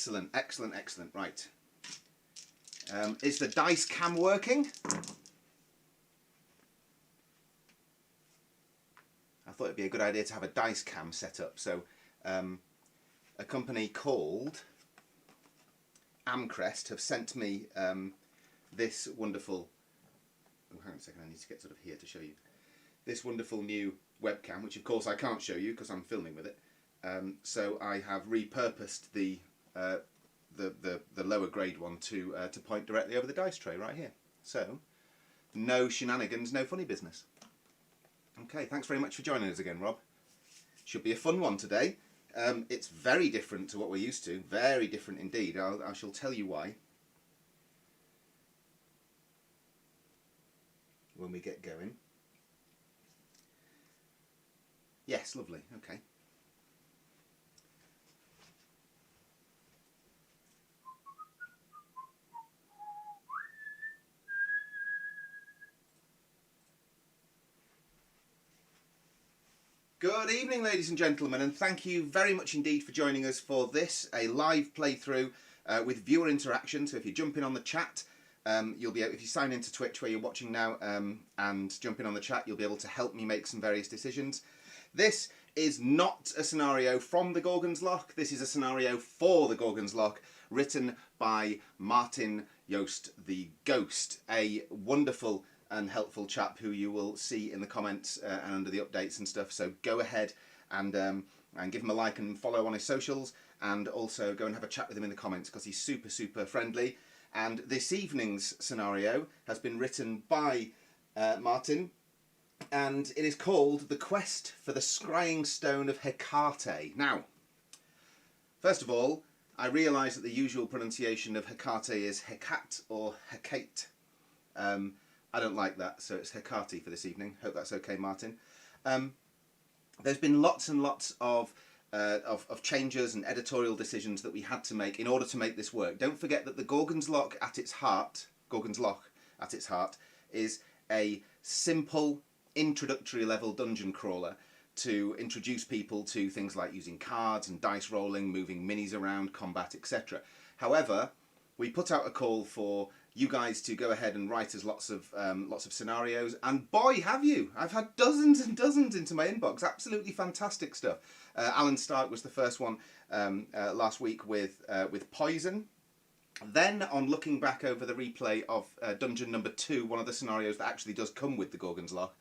Excellent, excellent, excellent. Right. Is the dice cam working? I thought it'd be a good idea to have a dice cam set up. So a company called Amcrest have sent me this wonderful... Oh, hang on a second, I need to get sort of here to show you. This wonderful new webcam, which of course I can't show you because I'm filming with it. So I have repurposed the lower grade one to point directly over the dice tray right here. So no shenanigans, no funny business. Okay, thanks very much for joining us again, Rob. Should be a fun one today. It's very different to what we're used to, very different indeed. I shall tell you why when we get going. Yes, lovely, okay. Good evening, ladies and gentlemen, and thank you very much indeed for joining us for this, a live playthrough with viewer interaction. So if you jump in on the chat, you'll be able, if you sign into Twitch where you're watching now and jump in on the chat, you'll be able to help me make some various decisions. This is not a scenario from the Gorgon's Loch. This is a scenario for the Gorgon's Loch, written by Martyn Yost the Ghost, a wonderful and helpful chap who you will see in the comments and under the updates and stuff. So go ahead and give him a like and follow on his socials, and also go and have a chat with him in the comments because he's super, super friendly. And this evening's scenario has been written by Martyn, and it is called The Quest for the Scrying Stone of Hecate. Now, first of all, I realise that the usual pronunciation of Hecate is Hecate or Hecate. I don't like that, so it's Hecate for this evening. Hope that's okay, Martyn. There's been lots and lots of changes and editorial decisions that we had to make in order to make this work. Don't forget that the Gorgon's Loch at its heart, is a simple introductory level dungeon crawler to introduce people to things like using cards and dice rolling, moving minis around, combat, etc. However, we put out a call for you guys to go ahead and write us lots of scenarios, and boy have you! I've had dozens and dozens into my inbox. Absolutely fantastic stuff. Alan Stark was the first one last week with Poison. Then, on looking back over the replay of dungeon number 2, one of the scenarios that actually does come with the Gorgon's Loch,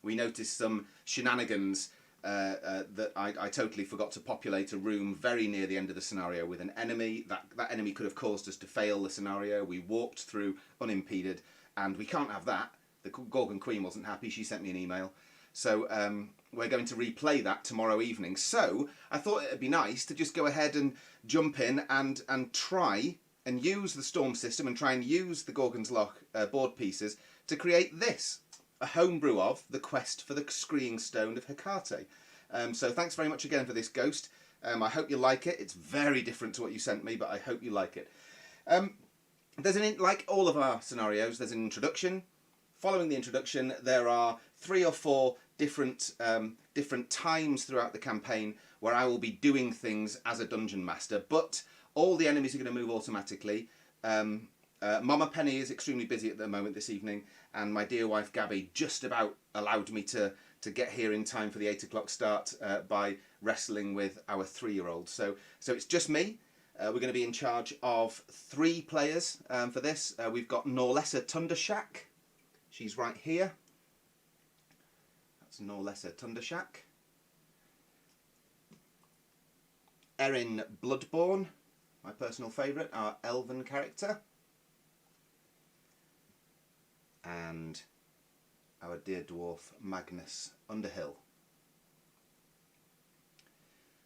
we noticed some shenanigans that I totally forgot to populate a room very near the end of the scenario with an enemy. That enemy could have caused us to fail the scenario. We walked through unimpeded, and we can't have that. The Gorgon Queen wasn't happy. She sent me an email. So we're going to replay that tomorrow evening. So I thought it'd be nice to just go ahead and jump in and try and use the Storm system and try and use the Gorgon's Loch board pieces to create this. A homebrew of The Quest for the Scrying Stone of Hecate. So thanks very much again for this, Ghost. I hope you like it. It's very different to what you sent me, but I hope you like it. Like all of our scenarios, there's an introduction. Following the introduction, there are 3 or 4 different times throughout the campaign where I will be doing things as a dungeon master, but all the enemies are going to move automatically. Mama Penny is extremely busy at the moment this evening, and my dear wife Gabby just about allowed me to get here in time for the 8 o'clock start by wrestling with our 3-year-old. So it's just me. We're going to be in charge of 3 players for this. We've got Norlessa Thundershack. She's right here. That's Norlessa Thundershack. Erin Bloodborne, my personal favourite, our elven character. And our dear dwarf Magnus Underhill.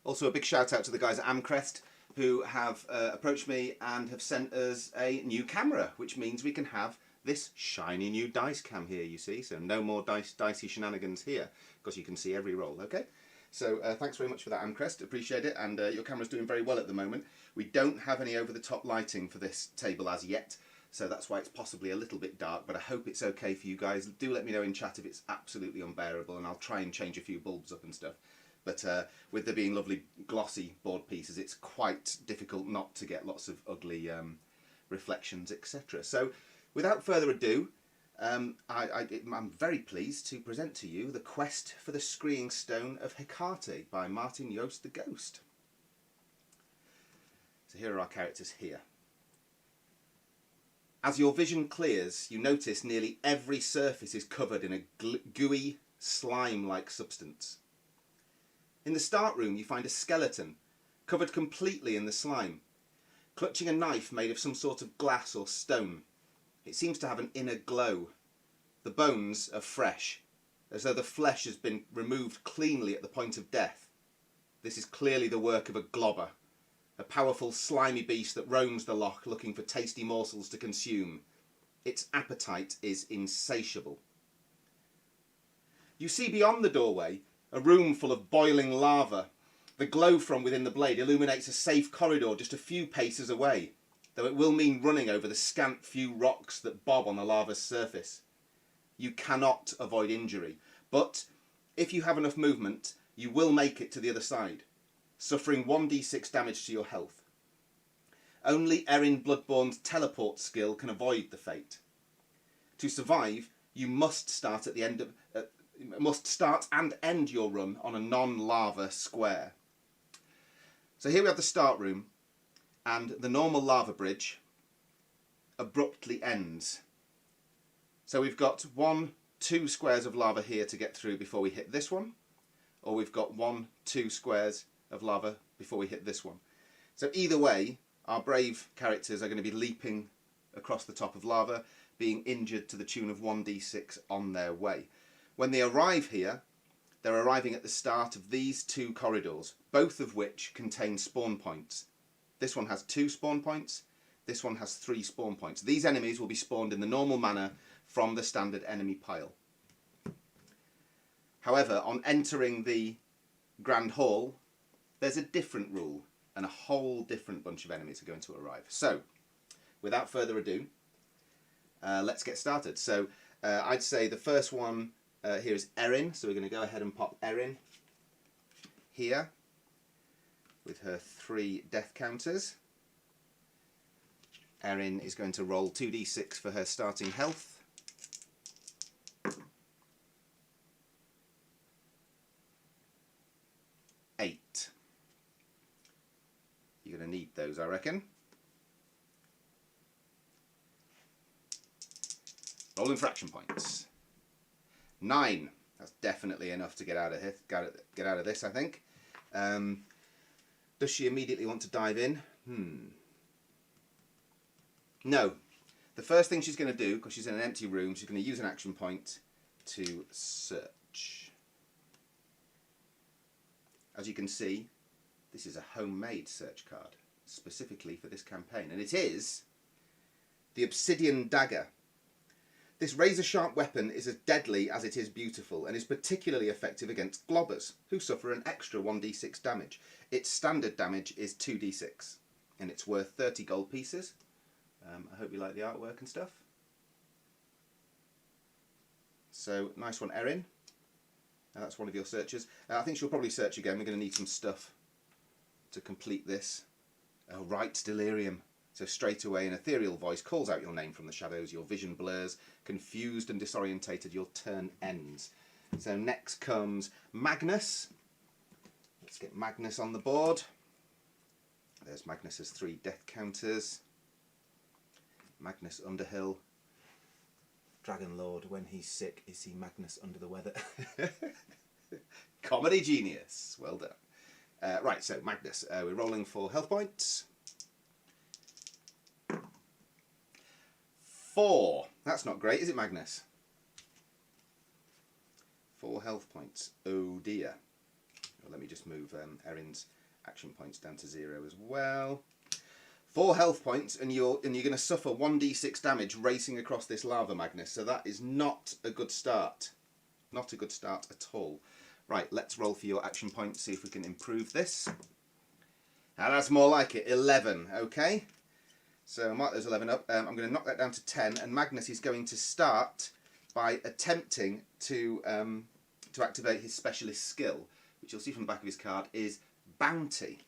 Also a big shout out to the guys at Amcrest who have approached me and have sent us a new camera, which means we can have this shiny new dice cam here, you see. So no more dicey shenanigans here, because you can see every roll, okay? So thanks very much for that, Amcrest, appreciate it, and your camera's doing very well at the moment. We don't have any over-the-top lighting for this table as yet, so that's why it's possibly a little bit dark, but I hope it's okay for you guys. Do let me know in chat if it's absolutely unbearable, and I'll try and change a few bulbs up and stuff. But with there being lovely glossy board pieces, it's quite difficult not to get lots of ugly reflections, etc. So without further ado, I'm very pleased to present to you The Quest for the Scrying Stone of Hecate by Martyn, Yost the Ghost. So here are our characters here. As your vision clears, you notice nearly every surface is covered in a gooey, slime-like substance. In the start room you find a skeleton, covered completely in the slime, clutching a knife made of some sort of glass or stone. It seems to have an inner glow. The bones are fresh, as though the flesh has been removed cleanly at the point of death. This is clearly the work of a globber, a powerful slimy beast that roams the loch looking for tasty morsels to consume. Its appetite is insatiable. You see beyond the doorway a room full of boiling lava. The glow from within the blade illuminates a safe corridor just a few paces away, though it will mean running over the scant few rocks that bob on the lava's surface. You cannot avoid injury, but if you have enough movement, you will make it to the other side, suffering 1d6 damage to your health. Only Erin Bloodborne's teleport skill can avoid the fate. To survive, you must start at the end of must start and end your run on a non-lava square. So here we have the start room, and the normal lava bridge abruptly ends. So we've got 2 squares of lava here to get through before we hit this one, or we've got 2 squares of lava before we hit this one. So either way, our brave characters are going to be leaping across the top of lava, being injured to the tune of 1d6 on their way. When they arrive here, they're arriving at the start of these 2 corridors, both of which contain spawn points. This one has 2 spawn points, this one has 3 spawn points. These enemies will be spawned in the normal manner from the standard enemy pile. However, on entering the Grand Hall, there's a different rule, and a whole different bunch of enemies are going to arrive. So, without further ado, let's get started. So, I'd say the first one here is Erin, so we're going to go ahead and pop Erin here with her 3 death counters. Erin is going to roll 2d6 for her starting health. You're going to need those, I reckon. Rolling for action points. 9. That's definitely enough to get out of this, I think. Does she immediately want to dive in? No. The first thing she's going to do, because she's in an empty room, she's going to use an action point to search. As you can see, this is a homemade search card, specifically for this campaign, and it is the Obsidian Dagger. This razor-sharp weapon is as deadly as it is beautiful, and is particularly effective against globbers, who suffer an extra 1d6 damage. Its standard damage is 2d6, and it's worth 30 gold pieces. I hope you like the artwork and stuff. So, nice one, Erin. That's one of your searches. I think she'll probably search again. We're going to need some stuff to complete this. Oh, right, delirium. So straight away an ethereal voice calls out your name from the shadows, your vision blurs, confused and disorientated, your turn ends. So next comes Magnus. Let's get Magnus on the board. There's Magnus's 3 death counters. Magnus Underhill. Dragon Lord, when he's sick, is he Magnus under the weather? Comedy genius. Well done. Right, so Magnus, we're rolling for health points. 4. That's not great, is it, Magnus? 4 health points. Oh dear. Well, let me just move Erin's action points down to 0 as well. 4 health points, and you're going to suffer 1d6 damage racing across this lava, Magnus. So that is not a good start. Not a good start at all. Right, let's roll for your action point, see if we can improve this. Now that's more like it. 11, okay? So mark those 11 up. I'm going to knock that down to 10, and Magnus is going to start by attempting to activate his specialist skill, which which you'll see from the back of his card, is Bounty.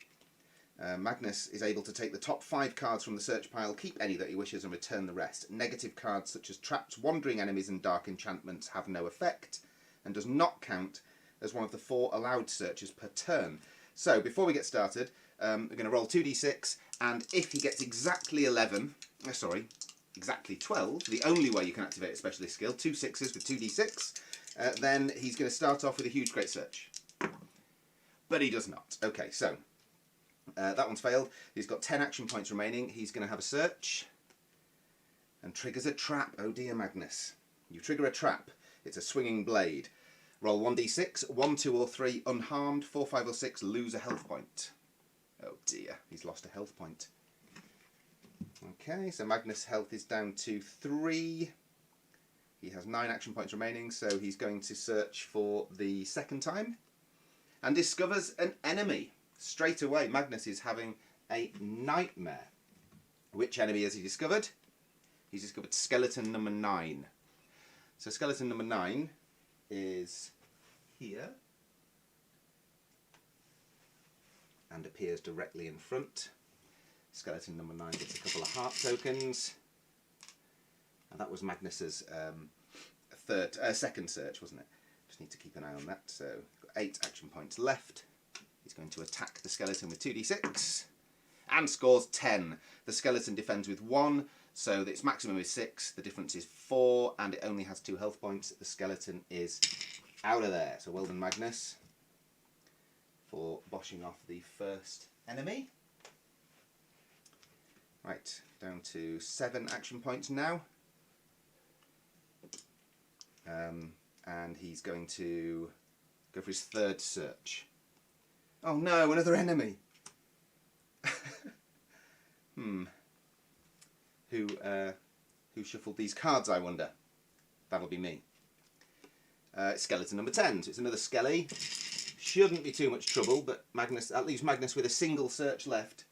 Magnus is able to take the top 5 cards from the search pile, keep any that he wishes, and return the rest. Negative cards such as traps, wandering enemies, and dark enchantments have no effect, and does not count as one of the 4 allowed searches per turn. So, before we get started, we're going to roll 2d6, and if he gets exactly 12, the only way you can activate a specialist skill, 2 6s with 2d6, then he's going to start off with a huge great search. But he does not. Okay, so that one's failed. He's got 10 action points remaining. He's going to have a search and triggers a trap. Oh dear, Magnus. You trigger a trap. It's a swinging blade. Roll 1d6, 1, 2 or 3 unharmed, 4, 5 or 6 lose a health point. Oh dear, he's lost a health point. Okay, so Magnus' health is down to 3. He has 9 action points remaining, so he's going to search for the second time and discovers an enemy. Straight away, Magnus is having a nightmare. Which enemy has he discovered? He's discovered skeleton number 9. So skeleton number 9 is here and appears directly in front. Skeleton number 9 gets a couple of heart tokens. And that was Magnus's second search, wasn't it? Just need to keep an eye on that. So, got 8 action points left. He's going to attack the skeleton with 2d6 and scores 10. The skeleton defends with 1, so its maximum is 6. The difference is 4, and it only has 2 health points. The skeleton is out of there. So well done, Magnus, for boshing off the first enemy. Right, down to 7 action points now. And he's going to go for his third search. Oh no, another enemy! Who shuffled these cards, I wonder? That'll be me. Skeleton number 10, so it's another skelly. Shouldn't be too much trouble, but Magnus, that leaves Magnus with a single search left.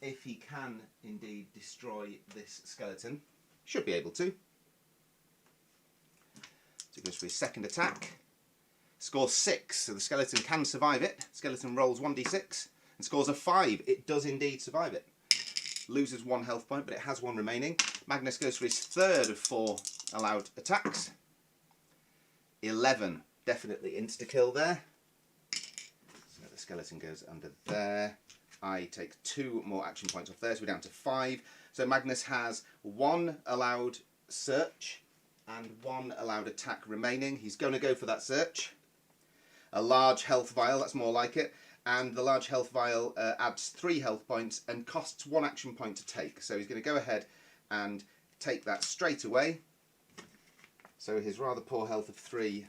If he can indeed destroy this skeleton, should be able to. So he goes for his second attack. Scores 6, so the skeleton can survive it. Skeleton rolls 1d6 and scores a 5. It does indeed survive it. Loses 1 health point, but it has 1 remaining. Magnus goes for his third of 4 allowed attacks. 11, definitely insta-kill there. So the skeleton goes under there. I take 2 more action points off there, so we're down to 5. So Magnus has 1 allowed search and 1 allowed attack remaining. He's going to go for that search. A large health vial, that's more like it. And the large health vial adds 3 health points and costs 1 action point to take. So he's going to go ahead and take that straight away. So his rather poor health of 3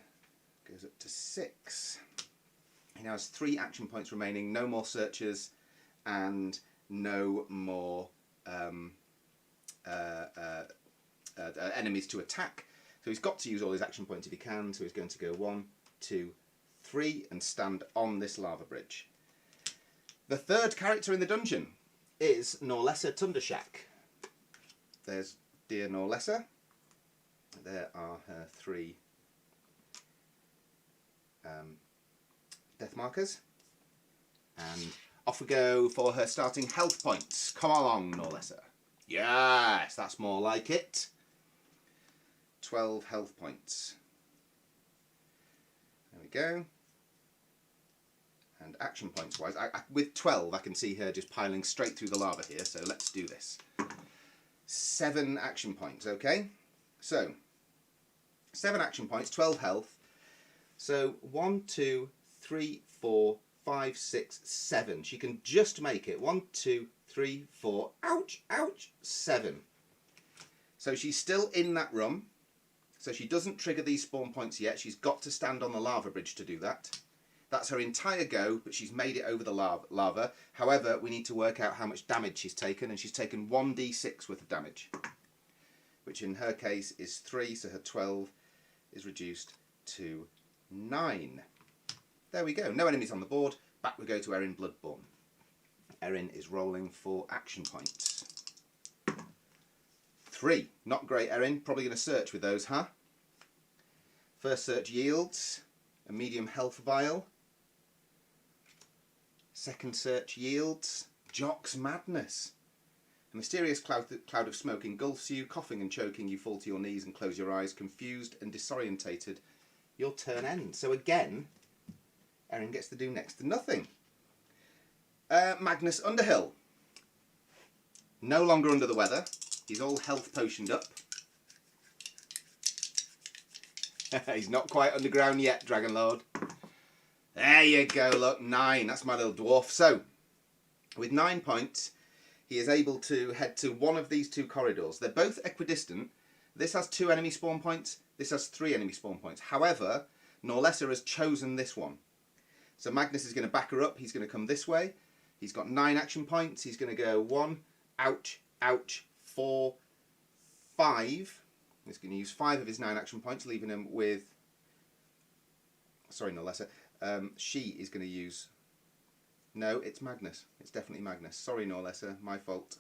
goes up to 6. He now has 3 action points remaining, no more searches, and no more enemies to attack. So he's got to use all his action points if he can. So he's going to go 1, 2, 3 and stand on this lava bridge. The third character in the dungeon is Norlessa Tundershack. There's dear Norlessa. There are her 3 death markers. And off we go for her starting health points. Come along, Norlessa. Yes, that's more like it. 12 health points. There we go. And action points wise, with 12 I can see her just piling straight through the lava here, so let's do this. 7 action points, okay? So, 7 action points, 12 health. So 1, 2, 3, 4, 5, 6, 7. She can just make it. 1, 2, 3, 4. Ouch, ouch, 7. So she's still in that room. So she doesn't trigger these spawn points yet. She's got to stand on the lava bridge to do that. That's her entire go, but she's made it over the lava. However, we need to work out how much damage she's taken, and she's taken 1d6 worth of damage, which in her case is 3, so her 12 is reduced to 9. There we go. No enemies on the board. Back we go to Erin Bloodborne. Erin is rolling for action points. 3. Not great, Erin. Probably going to search with those, huh? First search yields a medium health vial. Second search yields Jock's Madness. A mysterious cloud of smoke engulfs you. Coughing and choking, you fall to your knees and close your eyes, confused and disorientated. Your turn ends. So again, Erin gets to do next to nothing. Magnus Underhill. No longer under the weather. He's all health potioned up. He's not quite underground yet, Dragon Lord. There you go, look, 9. That's my little dwarf. So, with 9 points, he is able to head to one of these 2 corridors. They're both equidistant. This has 2 enemy spawn points. This has 3 enemy spawn points. However, Norlessa has chosen this one. So Magnus is going to back her up. He's going to come this way. He's got 9 action points. He's going to go 1, ouch, ouch, 4, 5. He's going to use 5 of his 9 action points, leaving him with... Sorry, Norlessa. She is going to use... No, it's Magnus. It's definitely Magnus. Sorry, Norlessa. My fault.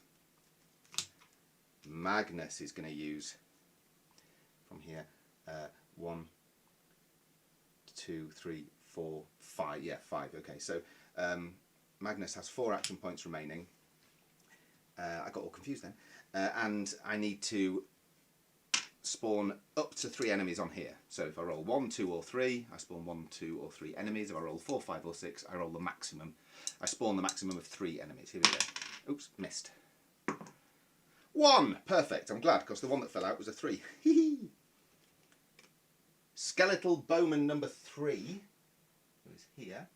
Magnus is going to use... From here. 1, 2, 3, 4, 5. Yeah, 5. Okay, so Magnus has 4 action points remaining. I got all confused then. And I need to spawn up to 3 enemies on here. So if I roll 1, 2 or 3, I spawn 1, 2 or 3 enemies. If I roll 4, 5 or 6, I roll the maximum. I spawn the maximum of 3 enemies. Here we go. Oops, missed. 1! Perfect. I'm glad, because the one that fell out was a 3. Skeletal Bowman number 3, who is here,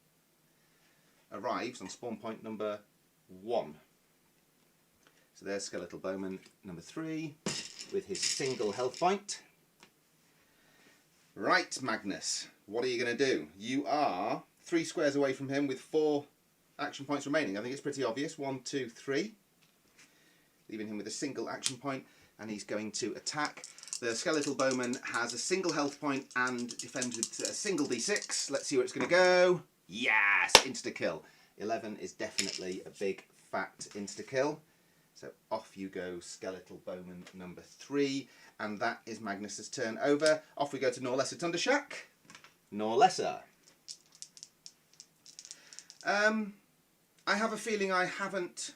arrives on spawn point number 1. So there's Skeletal Bowman number 3 with his single health point. Right, Magnus, what are you going to do? You are 3 squares away from him with 4 action points remaining. I think it's pretty obvious. 1, 2, 3. Leaving him with a single action point, and he's going to attack. The Skeletal Bowman has a single health point and defends with a single d6. Let's see where it's going to go. Yes! Insta-kill. 11 is definitely a big, fat insta-kill. So off you go, Skeletal Bowman number 3. And that is Magnus's turn over. Off we go to Norlessa Thundershack. Norlessa. I have a feeling I haven't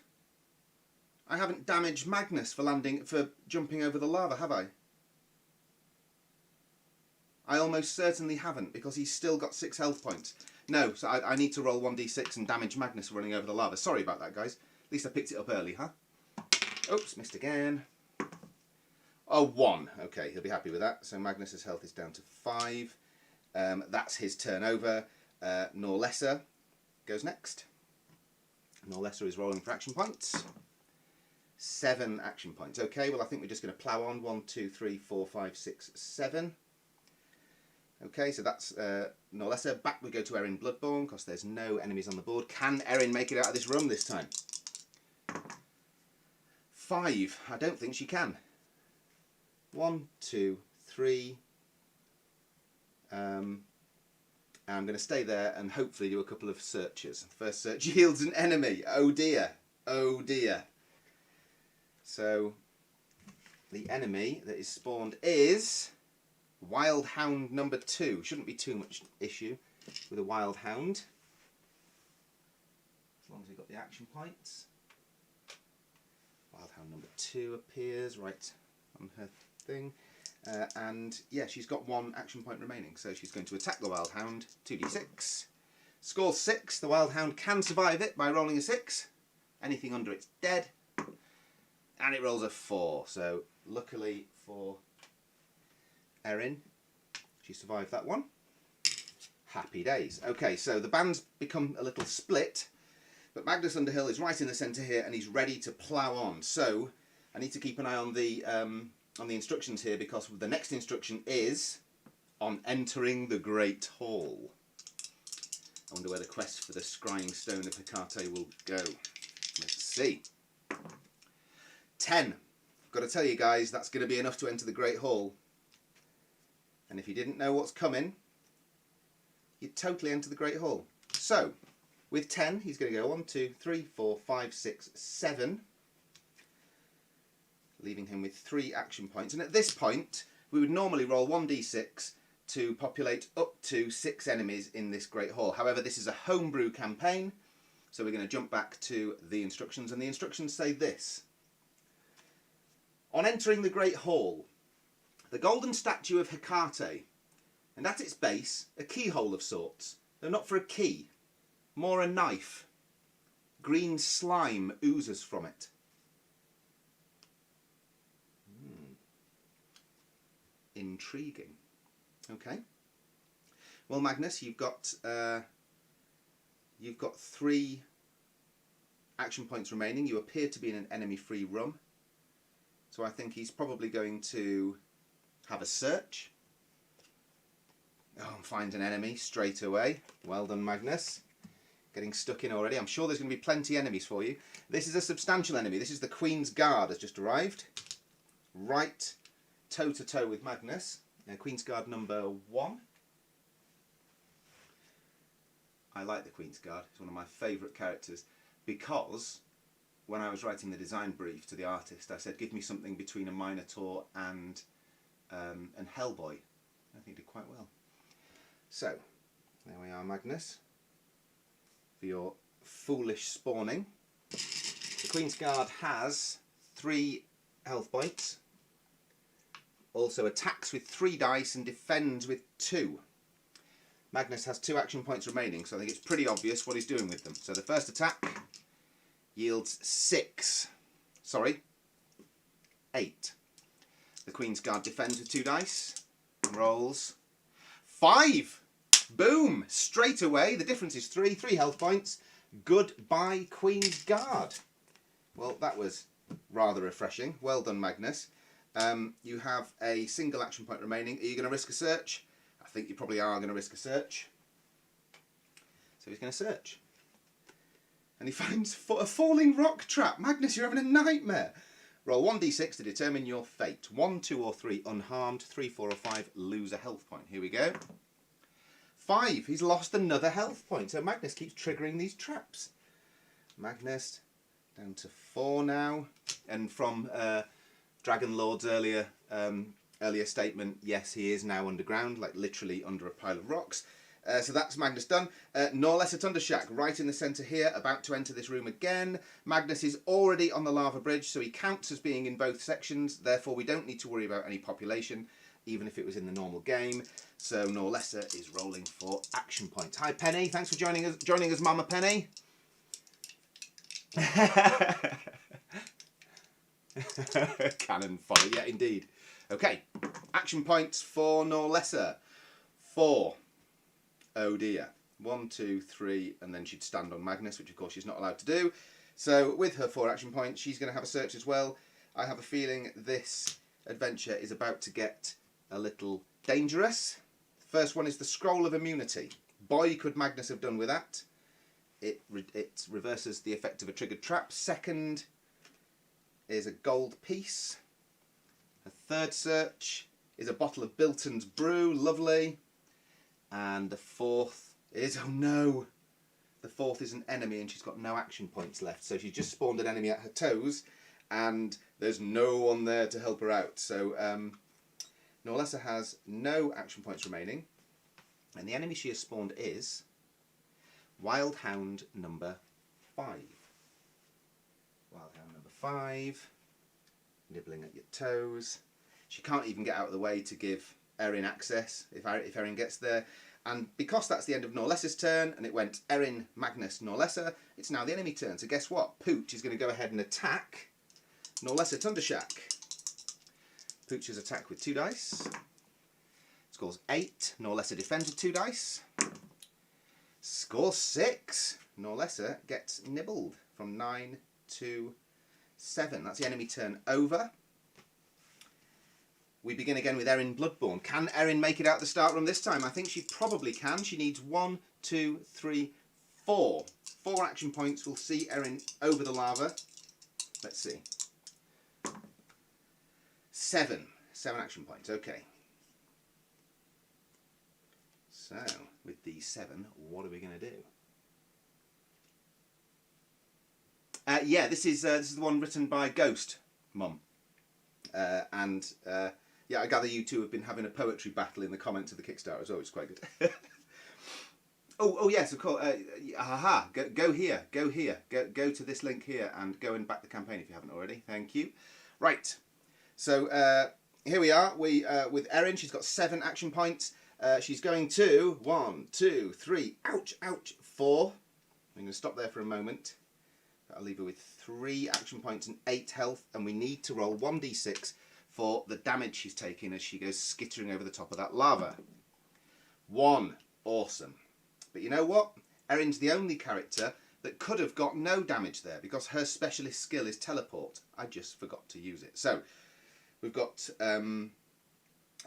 damaged Magnus for jumping over the lava, have I? I almost certainly haven't, because he's still got 6 health points. No, so I need to roll 1d6 and damage Magnus for running over the lava. Sorry about that, guys. At least I picked it up early, huh? Oops, missed again. Oh, 1. Okay, he'll be happy with that. So Magnus's health is down to 5. That's his turn over. Norlessa goes next. Norlessa is rolling for action points. 7 action points. Okay, well I think we're just going to plough on. 1, 2, 3, 4, 5, 6, 7. Okay, so that's Norlessa. Back we go to Erin Bloodborne, because there's no enemies on the board. Can Erin make it out of this room this time? 5. I don't think she can. 1, 2, 3. I'm going to stay there and hopefully do a couple of searches. The first search yields an enemy. Oh dear. Oh dear. So the enemy that is spawned is Wild Hound number 2. Shouldn't be too much issue with a Wild Hound, as long as we've got the action points. Wild Hound number 2 appears right on her thing. And yeah, she's got 1 action point remaining, so she's going to attack the Wild Hound. 2d6. Score 6. The Wild Hound can survive it by rolling a 6. Anything under it's dead. And it rolls a 4. So luckily for Erin, she survived that one. Happy days. Okay, so the band's become a little split, but Magnus Underhill is right in the centre here, and he's ready to plough on. So I need to keep an eye on the instructions here, because the next instruction is on entering the Great Hall. I wonder where the quest for the Scrying Stone of Hecate will go. Let's see. 10. I've got to tell you guys, that's going to be enough to enter the Great Hall. And if you didn't know what's coming, you'd totally enter the Great Hall. So, with 10, he's going to go 1, 2, 3, 4, 5, 6, 7. Leaving him with 3 action points. And at this point, we would normally roll 1d6 to populate up to 6 enemies in this Great Hall. However, this is a homebrew campaign, So we're going to jump back to the instructions, and the instructions say this. On entering the Great Hall, the golden statue of Hecate, and at its base, a keyhole of sorts, though not for a key, more a knife. Green slime oozes from it. Intriguing. Okay. Well, Magnus, you've got 3 action points remaining. You appear to be in an enemy-free room, so I think he's probably going to have a search. Oh, and find an enemy straight away. Well done, Magnus. Getting stuck in already. I'm sure there's going to be plenty of enemies for you. This is a substantial enemy. This is the Queen's Guard has just arrived. Right toe-to-toe with Magnus. Queen's Guard number 1. I like the Queen's Guard. It's one of my favourite characters because when I was writing the design brief to the artist, I said, give me something between a Minotaur and Hellboy. I think he did quite well. So, there we are, Magnus, for your foolish spawning. The Queen's Guard has 3 health points, also attacks with 3 dice and defends with 2. Magnus has 2 action points remaining, so I think it's pretty obvious what he's doing with them. So the first attack yields 8. The Queen's Guard defends with 2 dice and rolls 5. Boom! Straight away. The difference is 3 health points. Goodbye, Queen's Guard. Well, that was rather refreshing. Well done, Magnus. You have a single action point remaining. Are you going to risk a search? I think you probably are going to risk a search. So he's going to search. And he finds a falling rock trap. Magnus, you're having a nightmare. Roll 1d6 to determine your fate. 1, 2 or 3 unharmed. 3, 4 or 5 lose a health point. Here we go. 5. He's lost another health point. So Magnus keeps triggering these traps. Magnus down to 4 now. And from Dragon Lord's earlier statement, yes, he is now underground, like literally under a pile of rocks. So that's Magnus done. Norlessa Thundershack, right in the centre here, about to enter this room again. Magnus is already on the lava bridge, so he counts as being in both sections. Therefore, we don't need to worry about any population, even if it was in the normal game. So Norlessa is rolling for action points. Hi, Penny. Thanks for joining us, Mama Penny. Cannon fodder, yeah, indeed. Okay, action points for Norlessa. 4. Oh dear. 1, 2, 3, and then she'd stand on Magnus, which of course she's not allowed to do. So with her 4 action points, she's going to have a search as well. I have a feeling this adventure is about to get a little dangerous. First one is the Scroll of Immunity. Boy, could Magnus have done with that. It reverses the effect of a triggered trap. Second is a gold piece. A third search is a bottle of Bilton's brew. Lovely. And the fourth is, oh no, the fourth is an enemy and she's got no action points left. So she's just spawned an enemy at her toes and there's no one there to help her out. So Norlessa has no action points remaining. And the enemy she has spawned is Wildhound number 5. Wildhound number 5, nibbling at your toes. She can't even get out of the way to give Erin access if Erin gets there. And because that's the end of Norlessa's turn, and it went Erin, Magnus, Norlessa, it's now the enemy turn. So guess what? Pooch is going to go ahead and attack Norlessa Thundershack. Pooch's attack with 2 dice. Scores 8. Norlessa defends with 2 dice. Score 6. Norlessa gets nibbled from 9 to 7. That's the enemy turn over. We begin again with Erin Bloodborne. Can Erin make it out the start room this time? I think she probably can. She needs 1, 2, 3, 4. 4 action points will see Erin over the lava. Let's see. 7. 7 action points. Okay. So, with these 7, what are we going to do? Yeah, this is the one written by Ghost, Mum. Yeah, I gather you two have been having a poetry battle in the comments of the Kickstarter as well, which is quite good. Oh yes, of course. Go here. Go to this link here and go and back the campaign if you haven't already. Thank you. Right. So here we are. With Erin. She's got 7 action points. She's going to 1, 2, 3. Ouch, 4. I'm going to stop there for a moment. I'll leave her with 3 action points and 8 health, and we need to roll 1d6 for the damage she's taking as she goes skittering over the top of that lava. 1. Awesome. But you know what? Erin's the only character that could have got no damage there because her specialist skill is teleport. I just forgot to use it. So we've got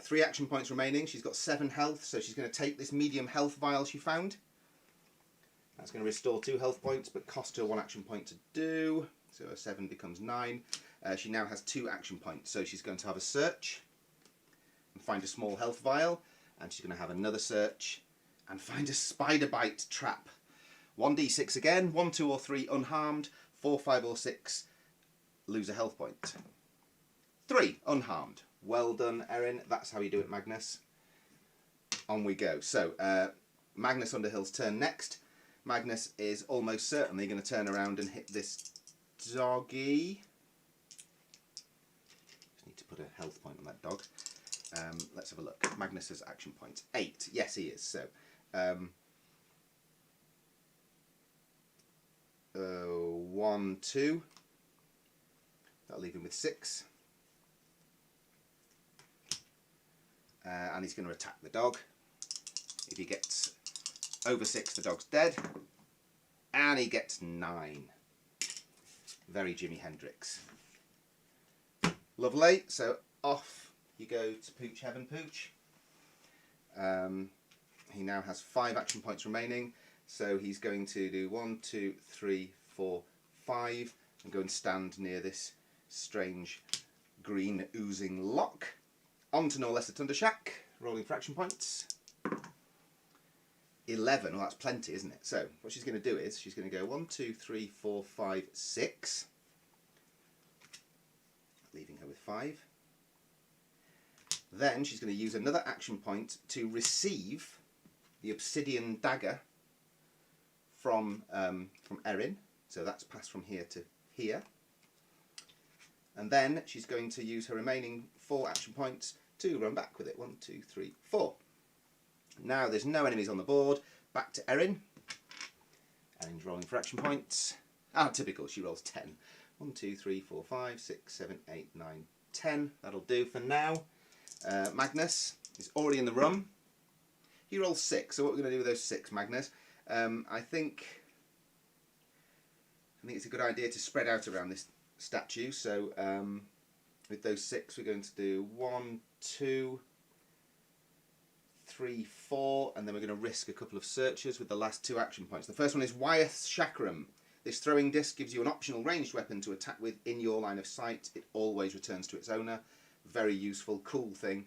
3 action points remaining. She's got 7 health, so she's going to take this medium health vial she found. That's going to restore 2 health points, but cost her 1 action point to do. So her 7 becomes 9. She now has 2 action points, so she's going to have a search and find a small health vial, and she's going to have another search and find a spider bite trap. 1d6 again, 1, 2 or 3 unharmed, 4, 5 or 6 lose a health point. 3 unharmed. Well done, Erin. That's how you do it, Magnus. On we go. So Magnus Underhill's turn next. Magnus is almost certainly going to turn around and hit this doggy. Just need to put a health point on that dog. Let's have a look. Magnus's action point 8. Yes, he is. So 1, 2. That'll leave him with 6. And he's going to attack the dog. If he gets over 6, the dog's dead. And he gets 9. Very Jimi Hendrix. Lovely. So off you go to Pooch Heaven Pooch. He now has 5 action points remaining. So he's going to do 1, 2, 3, 4, 5 and go and stand near this strange green oozing loch. On to Norlessa Thundershack, rolling for action points. 11, well that's plenty, isn't it? So what she's going to do is she's going to go 1, 2, 3, 4, 5, 6, leaving her with 5. Then she's going to use another action point to receive the Obsidian dagger from Erin. So that's passed from here to here. And then she's going to use her remaining 4 action points to run back with it. 1, 2, 3, 4. Now there's no enemies on the board. Back to Erin. Erin's rolling for action points. Typical, she rolls 10. 1, 2, 3, 4, 5, 6, 7, 8, 9, 10. That'll do for now. Magnus is already in the room. He rolls 6. So what we're going to do with those 6, Magnus? I think it's a good idea to spread out around this statue. So with those 6, we're going to do 1, 2, 3, 4, and then we're going to risk a couple of searches with the last 2 action points. The first one is Wyeth's Chakram. This throwing disc gives you an optional ranged weapon to attack with in your line of sight. It always returns to its owner. Very useful, cool thing.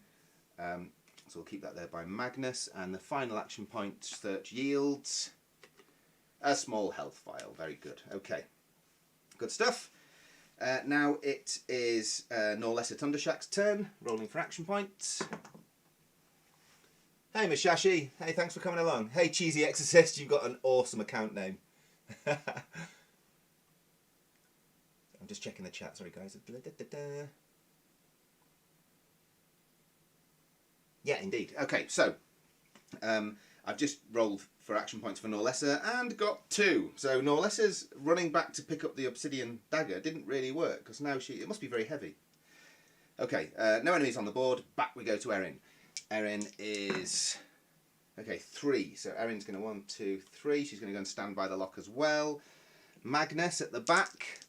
So we'll keep that there by Magnus. And the final action point, search yields a small health vial. Very good. Okay, good stuff. Now it is Norlessa Thundershack's turn, rolling for action points. Hey Mishashi, hey, thanks for coming along. Hey Cheesy Exorcist, you've got an awesome account name. I'm just checking the chat, sorry guys. Yeah, indeed. Okay, so I've just rolled for action points for Norlessa and got 2. So Norlessa's running back to pick up the Obsidian dagger didn't really work because now it must be very heavy. Okay, no enemies on the board. Back we go to Erin. Erin is, okay, 3. So Erin's going to 1, 2, 3. She's going to go and stand by the lock as well. Magnus at the back.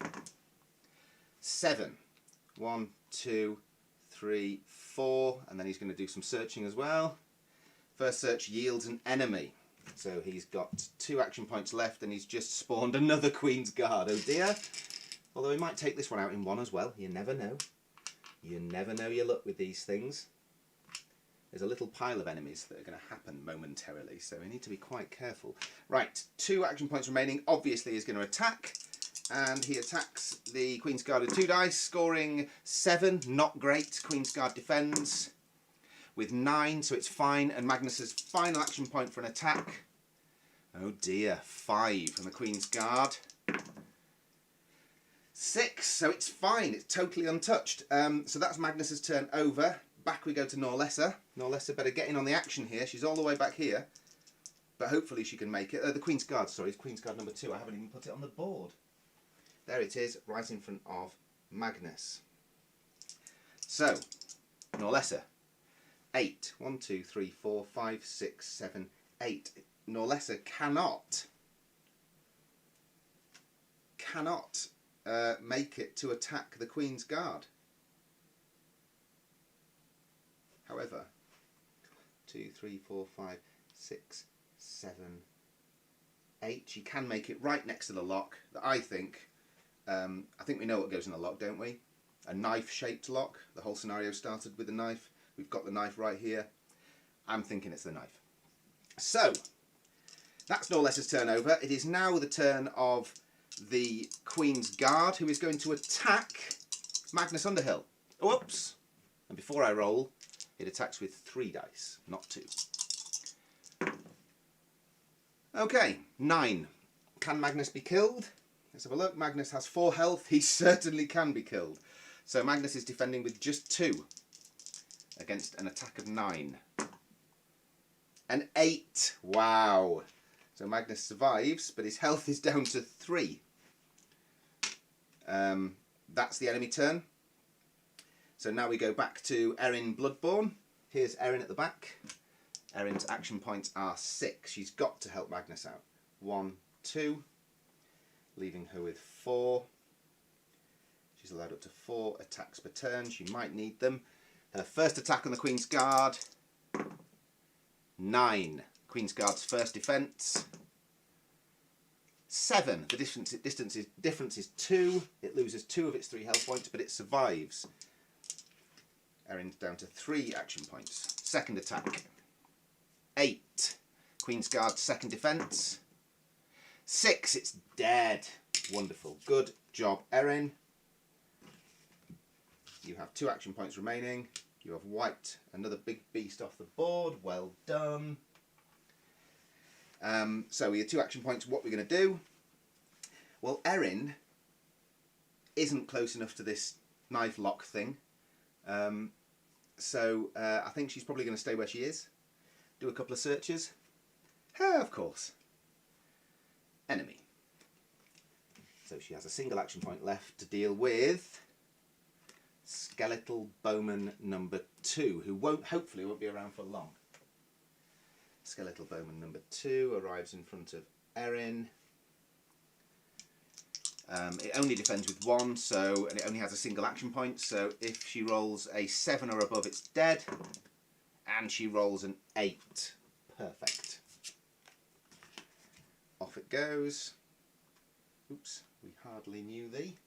7. 1, 2, 3, 4. And then he's going to do some searching as well. First search yields an enemy. So he's got 2 action points left and he's just spawned another Queen's Guard. Oh dear. Although he might take this one out in 1 as well. You never know. You never know your luck with these things. There's a little pile of enemies that are going to happen momentarily, so we need to be quite careful. Right, 2 action points remaining. Obviously he's going to attack, and he attacks the Queen's Guard with 2 dice, scoring 7. Not great. Queen's Guard defends with 9, so it's fine. And Magnus's final action point for an attack Oh dear, 5 from the Queen's Guard. 6, so it's fine, it's totally untouched. So that's Magnus's turn over. Back we go to Norlessa. Norlessa better get in on the action here. She's all the way back here, but hopefully she can make it. The Queen's Guard, sorry, it's Queen's Guard number 2. I haven't even put it on the board. There it is, right in front of Magnus. So, Norlessa. 8. 1, 2, 3, 4, 5, 6, 7, 8. Norlessa cannot make it to attack the Queen's Guard. However, 2, 3, 4, 5, 6, 7, 8. She can make it right next to the lock. I think we know what goes in the lock, don't we? A knife-shaped lock. The whole scenario started with a knife. We've got the knife right here. I'm thinking it's the knife. So, that's Norlessa's turn over. It is now the turn of the Queen's Guard, who is going to attack Magnus Underhill. Whoops! And before I roll, it attacks with 3 dice, not 2. Okay, 9. Can Magnus be killed? Let's have a look. Magnus has 4 health. He certainly can be killed. So Magnus is defending with just 2 against an attack of 9. An 8. Wow. So Magnus survives, but his health is down to 3. That's the enemy turn. So now we go back to Erin Bloodborne. Here's Erin at the back. Erin's action points are 6. She's got to help Magnus out. 1, 2. Leaving her with 4. She's allowed up to 4 attacks per turn. She might need them. Her first attack on the Queen's Guard. 9. Queen's Guard's first defence. 7. The difference is 2. It loses 2 of its 3 health points, but it survives. Erin's down to 3 action points. Second attack. 8. Queen's Guard's second defence. 6. It's dead. Wonderful. Good job, Erin. You have 2 action points remaining. You have wiped another big beast off the board. Well done. So we have 2 action points. What we're going to do? Well, Erin isn't close enough to this knife lock thing. So I think she's probably going to stay where she is. Do a couple of searches. Of course. Enemy. So she has a single action point left to deal with Skeletal Bowman number 2, who hopefully won't be around for long. Skeletal Bowman number 2 arrives in front of Erin. It only defends with 1, and it only has a single action point, so if she rolls a 7 or above, it's dead. And she rolls an 8. Perfect. Off it goes. Oops, we hardly knew thee.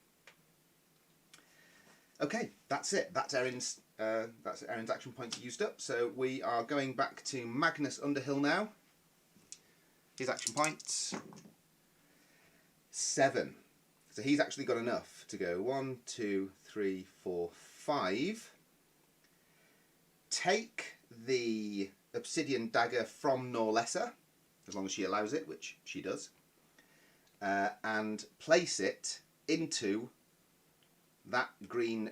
Okay, that's it. That's Erin's action points used up. So we are going back to Magnus Underhill now. His action points. 7. So he's actually got enough to go 1, 2, 3, 4, 5. Take the Obsidian dagger from Norlessa, as long as she allows it, which she does, and place it into that green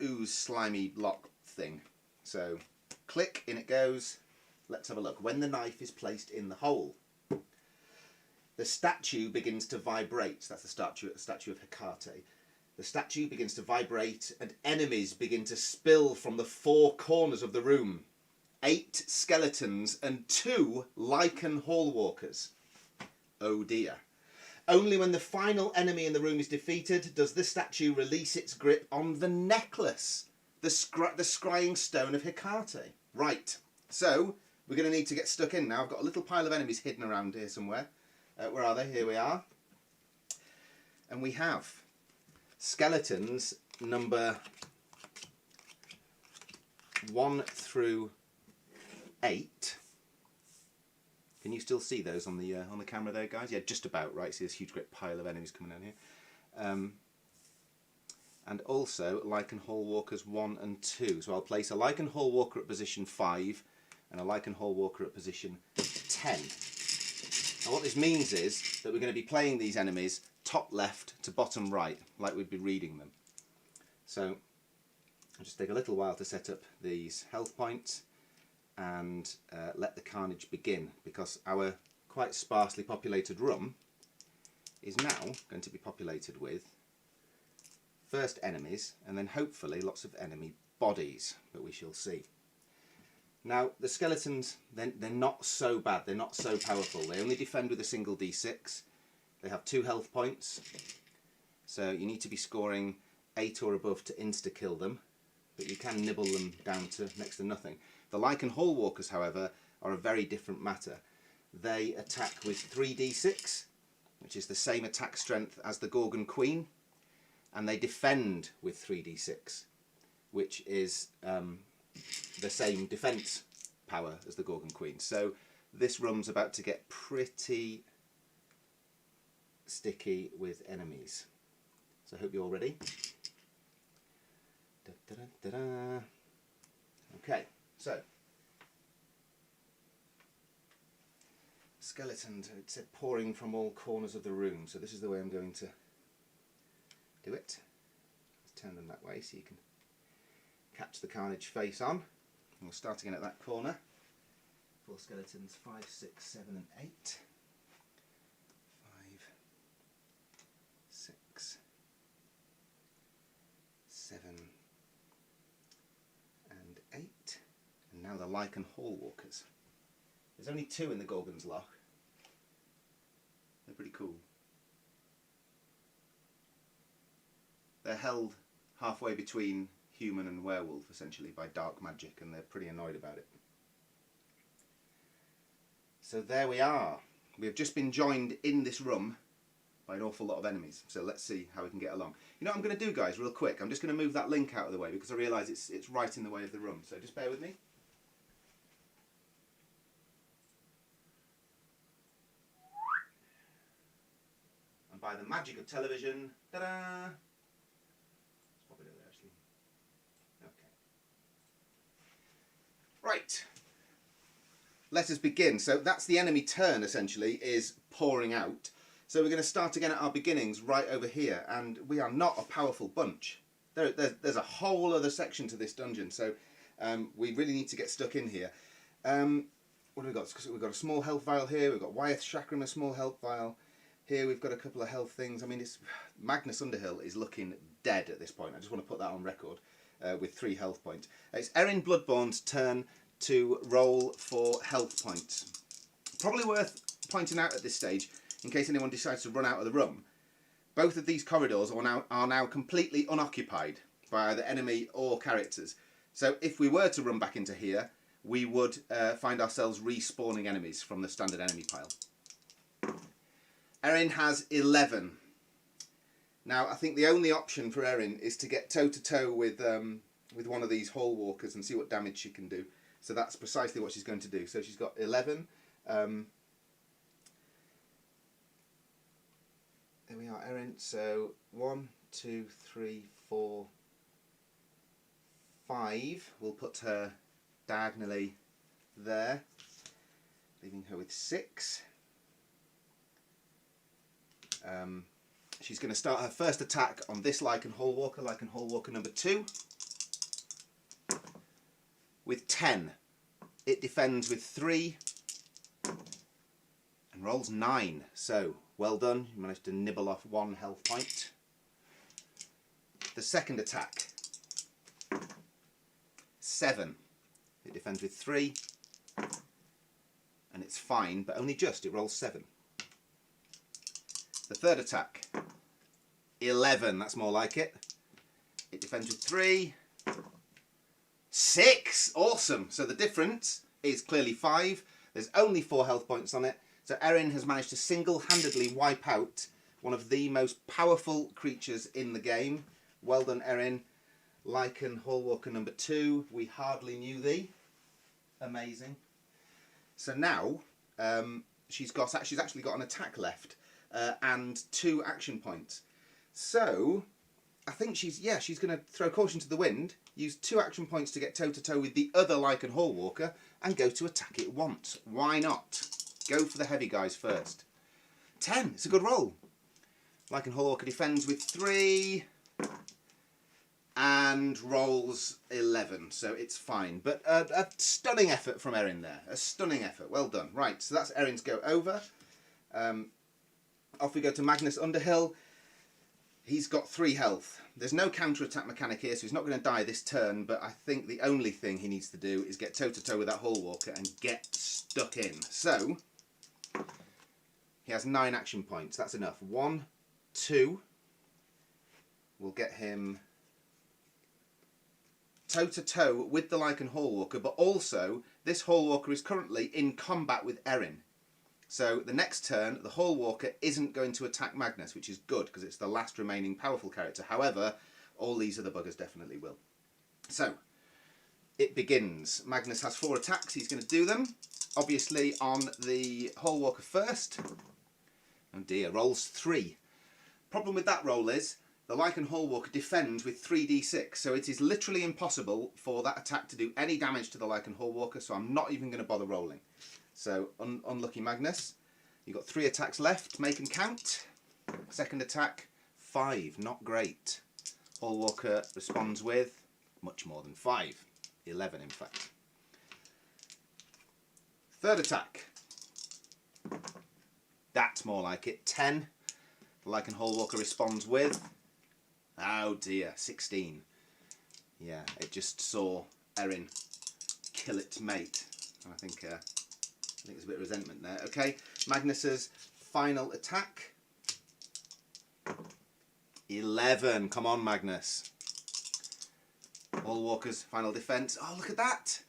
ooze slimy lock thing. So click, in it goes. Let's have a look. When the knife is placed in the hole, the statue begins to vibrate. That's the statue of Hecate. The statue begins to vibrate and enemies begin to spill from the 4 corners of the room. 8 skeletons and 2 lichen hallwalkers. Oh dear. Only when the final enemy in the room is defeated does the statue release its grip on the necklace, the scrying stone of Hecate. Right, so we're going to need to get stuck in now. I've got a little pile of enemies hidden around here somewhere. Where are they? Here we are. And we have skeletons number 1 through 8. Can you still see those on the camera there, guys? Yeah, just about, right? See this huge great pile of enemies coming down here. And also lichen hallwalkers 1 and 2. So I'll place a lichen hallwalker at position 5 and a lichen hallwalker at position 10. And what this means is that we're going to be playing these enemies top left to bottom right, like we'd be reading them. So I'll just take a little while to set up these health points and let the carnage begin, because our quite sparsely populated room is now going to be populated with first enemies and then hopefully lots of enemy bodies, but we shall see. Now the skeletons, they're not so bad, they're not so powerful. They only defend with a single d6. They have 2 health points, so you need to be scoring 8 or above to insta-kill them, but you can nibble them down to next to nothing. The Lichen Hallwalkers, however, are a very different matter. They attack with 3d6, which is the same attack strength as the Gorgon Queen, and they defend with 3d6, which is the same defence power as the Gorgon Queen. So this room's about to get pretty sticky with enemies. So I hope you're all ready. Da, da, da, da, da. Okay, so skeletons, it said pouring from all corners of the room, so this is the way I'm going to do it. Let's turn them that way so you can catch the carnage face on. And we'll start again at that corner. 4 skeletons, 5, 6, 7 and 8. 5, 6, 7 and 8. And now the Lichen Hallwalkers. There's only 2 in the Gorgon's Loch. They're pretty cool. They're held halfway between human and werewolf, essentially, by dark magic, and they're pretty annoyed about it. So there we are. We have just been joined in this room by an awful lot of enemies. So let's see how we can get along. You know what I'm going to do, guys, real quick? I'm just going to move that link out of the way because I realise it's right in the way of the room. So just bear with me. And by the magic of television, ta-da! Right, let us begin. So that's the enemy turn, essentially, is pouring out. So we're going to start again at our beginnings right over here, and we are not a powerful bunch. There's a whole other section to this dungeon, so we really need to get stuck in here. What have we got? We've got a small health vial here, we've got Wyeth's Chakram, a small health vial. Here we've got a couple of health things. I mean, Magnus Underhill is looking dead at this point. I just want to put that on record. With 3 health points. It's Erin Bloodborne's turn to roll for health points. Probably worth pointing out at this stage, in case anyone decides to run out of the room, both of these corridors are now completely unoccupied by either enemy or characters. So if we were to run back into here, we would find ourselves respawning enemies from the standard enemy pile. Erin has 11. Now, I think the only option for Erin is to get toe-to-toe with one of these hall walkers and see what damage she can do. So that's precisely what she's going to do. So she's got 11. There we are, Erin. So 1, 2, 3, 4, 5. We'll put her diagonally there, leaving her with 6. She's going to start her first attack on this Lichen Hallwalker number 2, with 10. It defends with 3 and rolls 9. So, well done, you managed to nibble off 1 health point. The second attack, 7. It defends with 3 and it's fine, but only just, it rolls 7. The third attack, 11, that's more like it. It defends with 3. 6! Awesome! So the difference is clearly 5. There's only 4 health points on it. So Erin has managed to single-handedly wipe out one of the most powerful creatures in the game. Well done, Erin. Lichen Hallwalker number 2. We hardly knew thee. Amazing. So now she's actually got an attack left. And 2 action points. So I think she's going to throw caution to the wind, use 2 action points to get toe-to-toe with the other Lichen Hallwalker, and go to attack it once. Why not? Go for the heavy guys first. 10. It's a good roll. Lycan Hallwalker defends with 3 and rolls 11, so it's fine. But a stunning effort from Erin there. A stunning effort. Well done. Right, so that's Erin's go over. Off we go to Magnus Underhill. He's got 3 health. There's no counter-attack mechanic here, so he's not going to die this turn, but I think the only thing he needs to do is get toe-to-toe with that Hallwalker and get stuck in. So, he has 9 action points. That's enough. 1, 2. We'll get him toe-to-toe with the Lycan Hallwalker, but also, this Hallwalker is currently in combat with Erin. So the next turn, the Hallwalker isn't going to attack Magnus, which is good, because it's the last remaining powerful character. However, all these other buggers definitely will. So, it begins. Magnus has 4 attacks, he's going to do them. Obviously on the Hallwalker first. Oh dear, rolls 3. Problem with that roll is, the Lycan Hallwalker defends with 3d6, so it is literally impossible for that attack to do any damage to the Lycan Hallwalker, so I'm not even going to bother rolling. So, unlucky Magnus. You've got 3 attacks left, make them count. Second attack, 5, not great. Hallwalker responds with much more than 5, 11 in fact. Third attack, that's more like it, 10. The Lycan Hallwalker responds with, oh dear, 16. Yeah, it just saw Erin kill its mate. And I think there's a bit of resentment there. Okay, Magnus's final attack. 11. Come on, Magnus. Hallwalker's final defense. Oh, look at that.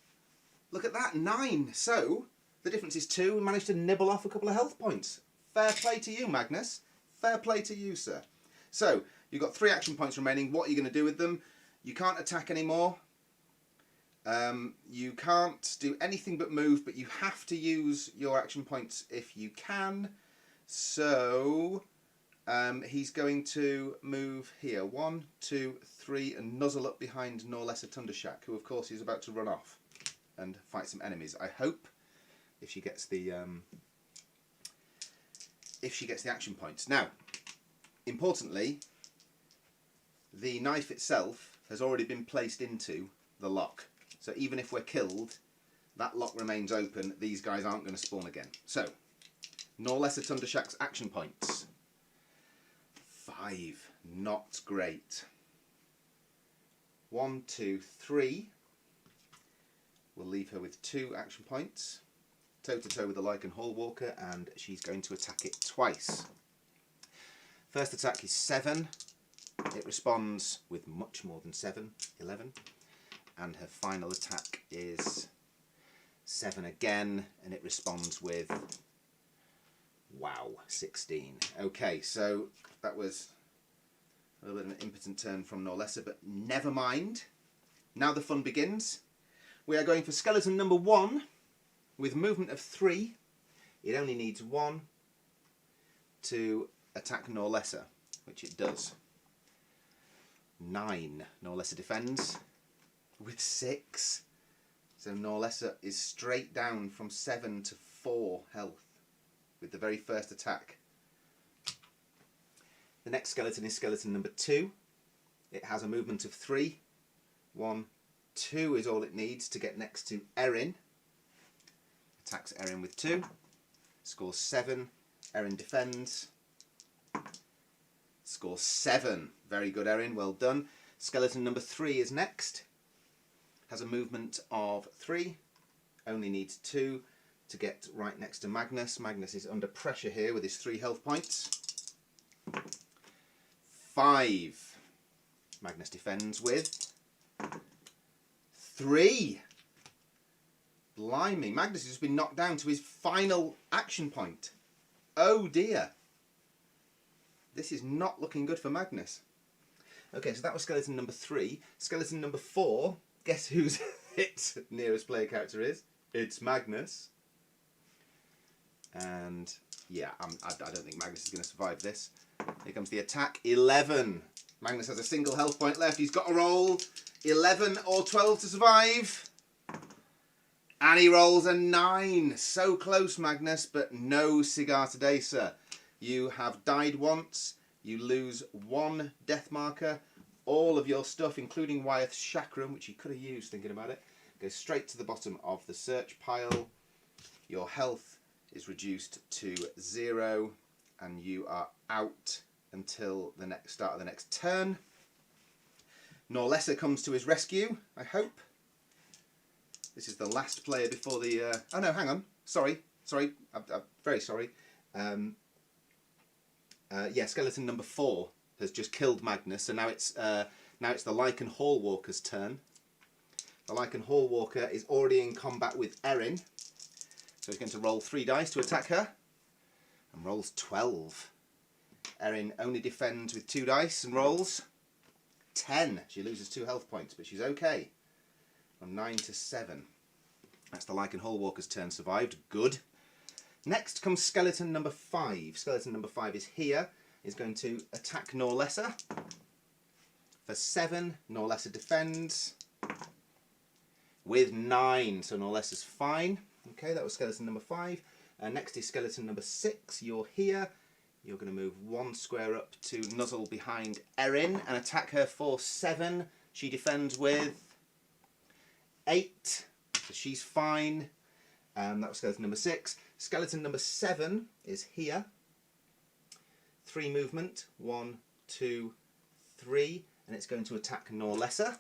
Look at that. 9. So, the difference is 2. We managed to nibble off a couple of health points. Fair play to you, Magnus. Fair play to you, sir. So, you've got 3 action points remaining. What are you going to do with them? You can't attack anymore. You can't do anything but move, but you have to use your action points if you can. So he's going to move here. 1, 2, 3, and nuzzle up behind Norlessa Tundershak, who of course is about to run off and fight some enemies. I hope if she gets the action points. Now, importantly, the knife itself has already been placed into the lock. So even if we're killed, that lock remains open. These guys aren't going to spawn again. So, Norlessa Tundershak's action points. 5. Not great. 1, 2, 3. We'll leave her with 2 action points. Toe-to-toe with the Lycan Hallwalker, and she's going to attack it twice. First attack is 7. It responds with much more than 7, 11. And her final attack is 7 again, and it responds with, wow, 16. Okay, so that was a little bit of an impotent turn from Norlessa, but never mind. Now the fun begins. We are going for skeleton number 1 with movement of 3. It only needs 1 to attack Norlessa, which it does. 9. Norlessa defends with 6. So Norlessa is straight down from 7 to 4 health with the very first attack. The next skeleton is skeleton number 2. It has a movement of 3. 1, 2 is all it needs to get next to Erin. Attacks Erin with 2. Scores 7. Erin defends. Scores 7. Very good, Erin. Well done. Skeleton number 3 is next. Has a movement of 3. Only needs 2 to get right next to Magnus. Magnus is under pressure here with his 3 health points. 5. Magnus defends with 3. Blimey. Magnus has just been knocked down to his final action point. Oh dear. This is not looking good for Magnus. Okay, so that was skeleton number 3. Skeleton number 4. Guess whose its nearest player character is? It's Magnus. And yeah, I don't think Magnus is going to survive this. Here comes the attack. 11. Magnus has a single health point left. He's got to roll 11 or 12 to survive. And he rolls a 9. So close, Magnus, but no cigar today, sir. You have died once. You lose 1 death marker. All of your stuff, including Wyeth's chakram, which you could have used thinking about it, goes straight to the bottom of the search pile. Your health is reduced to 0, and you are out until the next start of the next turn. Norlessa comes to his rescue, I hope. This is the last player before the... oh no, hang on. Sorry. I'm very sorry. Yeah, skeleton number 4 has just killed Magnus, so now it's the Lichen Hall Walker's turn. The Lichen Hall Walker is already in combat with Erin, so he's going to roll 3 dice to attack her, and rolls 12. Erin only defends with 2 dice and rolls 10. She loses 2 health points, but she's okay. From 9 to 7. That's the Lichen Hall Walker's turn survived. Good. Next comes skeleton number 5. Skeleton number 5 is here. Is going to attack Norlessa for 7. Norlessa defends with 9, so Norlessa's fine. Okay, that was skeleton number 5. Next is skeleton number 6. You're here. You're going to move 1 square up to nuzzle behind Erin and attack her for 7. She defends with 8, so she's fine. That was skeleton number 6. Skeleton number 7 is here. 3 movement, 1, 2, 3, and it's going to attack Norlessa.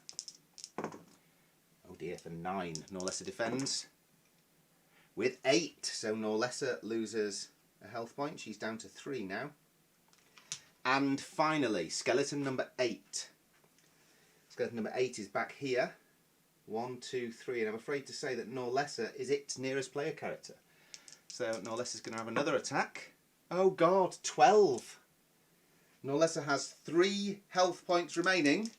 Oh dear, for 9. Norlessa defends with 8, so Norlessa loses a health point. She's down to 3 now. And finally, skeleton number 8. Skeleton number 8 is back here. 1, 2, 3, and I'm afraid to say that Norlessa is its nearest player character. So Norlessa's going to have another attack. Oh god, 12. Norlessa has 3 health points remaining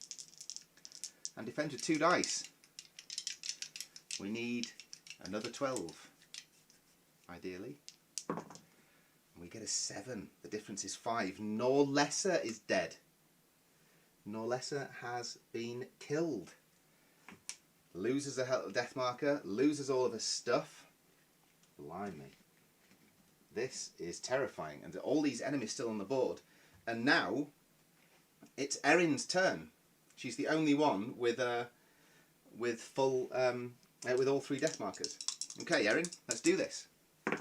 and defends with 2 dice. We need another 12, ideally. We get a 7. The difference is 5. Norlessa is dead. Norlessa has been killed. Loses a death marker, loses all of her stuff. Blimey. This is terrifying. And all these enemies still on the board. And now it's Erin's turn. She's the only one with full with all 3 death markers. Okay, Erin, let's do this.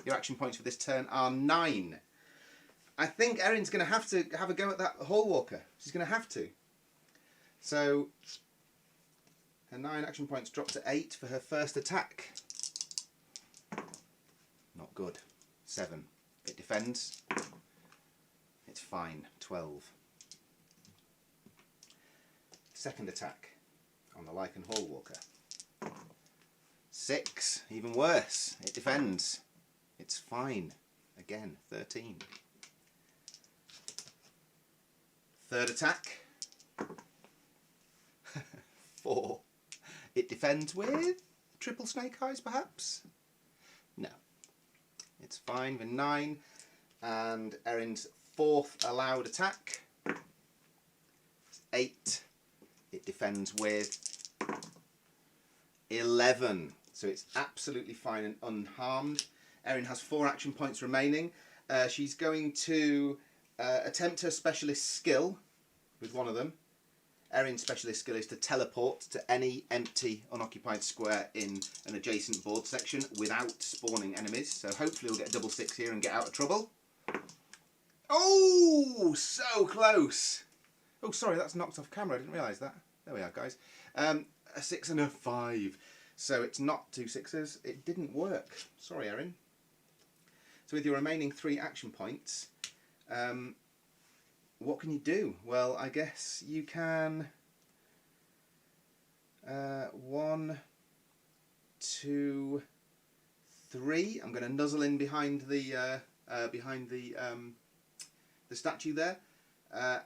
Your action points for this turn are 9. I think Erin's going to have a go at that Hall Walker. She's going to have to. So her 9 action points drop to 8 for her first attack. Not good. 7. It defends. It's fine. 12. Second attack on the Lichen Hall Walker. 6. Even worse. It defends. It's fine. Again. 13. Third attack. 4. It defends with triple snake eyes, perhaps? No. It's fine with 9. And Erin's 4th allowed attack. 8. It defends with 11. So it's absolutely fine and unharmed. Erin has 4 action points remaining. She's going to attempt her specialist skill with one of them. Erin's specialist skill is to teleport to any empty unoccupied square in an adjacent board section without spawning enemies. So hopefully we'll get a double 6 here and get out of trouble. Oh, so close. Oh, sorry, that's knocked off camera. I didn't realise that. There we are, guys. A 6 and a 5. So it's not 2 6s. It didn't work. Sorry, Erin. So with your remaining 3 action points, what can you do? Well, I guess you can 1, 2, 3. I'm going to nuzzle in behind the statue there,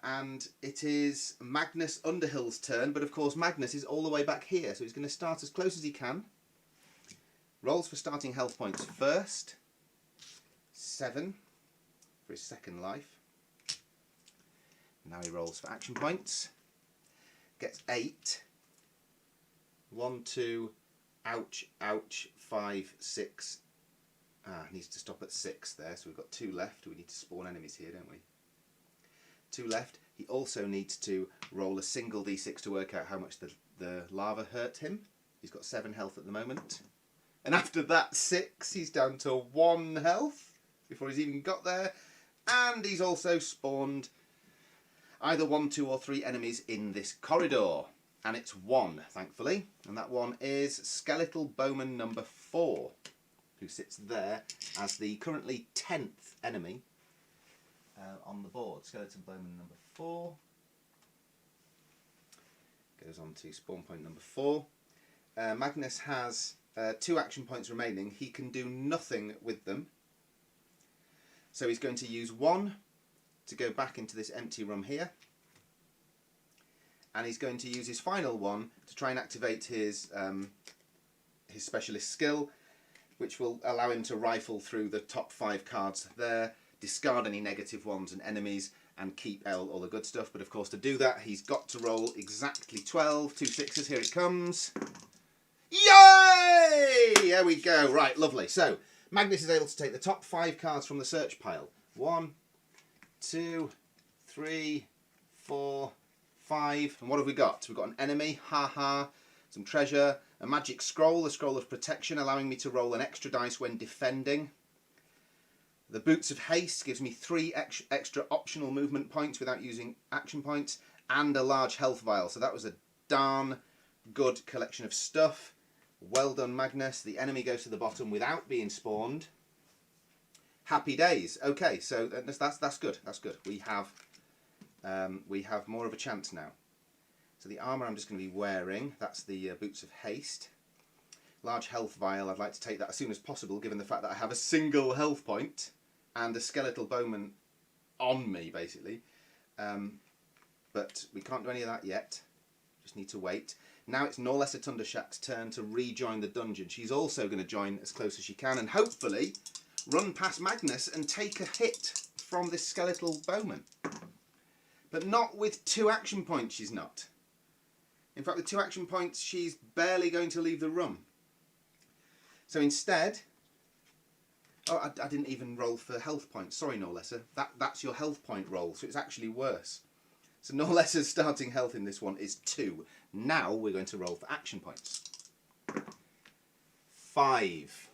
and it is Magnus Underhill's turn. But of course, Magnus is all the way back here, so he's going to start as close as he can. Rolls for starting health points first. 7 for his second life. Now he rolls for action points. Gets 8. 1, 2, Ouch, ouch, 5, 6. Needs to stop at 6 there, so we've got 2 left. We need to spawn enemies here, don't we? 2 left. He also needs to roll a single d6 to work out how much the lava hurt him. He's got 7 health at the moment. And after that 6, he's down to 1 health before he's even got there. And he's also spawned either 1, 2 or 3 enemies in this corridor. And it's 1, thankfully. And that one is Skeletal Bowman number 4, who sits there as the currently 10th enemy on the board. Skeleton Bowman number 4 goes on to spawn point number 4. Magnus has 2 action points remaining. He can do nothing with them. So he's going to use 1 to go back into this empty room here. And he's going to use his final one to try and activate his specialist skill, which will allow him to rifle through the top 5 cards there, discard any negative ones and enemies, and keep all the good stuff. But of course, to do that, he's got to roll exactly 12, 2 6s. Here it comes. Yay! There we go. Right, lovely. So Magnus is able to take the top 5 cards from the search pile. 1, 2, 3, 4, 5. And what have we got? We've got an enemy, haha, some treasure, a magic scroll, a scroll of protection, allowing me to roll an extra dice when defending. The Boots of Haste gives me 3 extra optional movement points without using action points, and a large health vial. So that was a darn good collection of stuff. Well done, Magnus. The enemy goes to the bottom without being spawned. Happy days. Okay, so that's good. That's good. We have more of a chance now. So the armour I'm just going to be wearing, that's the Boots of Haste. Large health vial, I'd like to take that as soon as possible, given the fact that I have a single health point and a skeletal bowman on me, basically. But we can't do any of that yet. Just need to wait. Now it's Norlessa Thundershak's turn to rejoin the dungeon. She's also going to join as close as she can and hopefully run past Magnus and take a hit from this skeletal bowman. But not with 2 action points, she's not. In fact, with 2 action points, she's barely going to leave the room. So instead... Oh, I didn't even roll for health points. Sorry, Norlessa. That's your health point roll, so it's actually worse. So Norlessa's starting health in this one is 2. Now we're going to roll for action points. 5.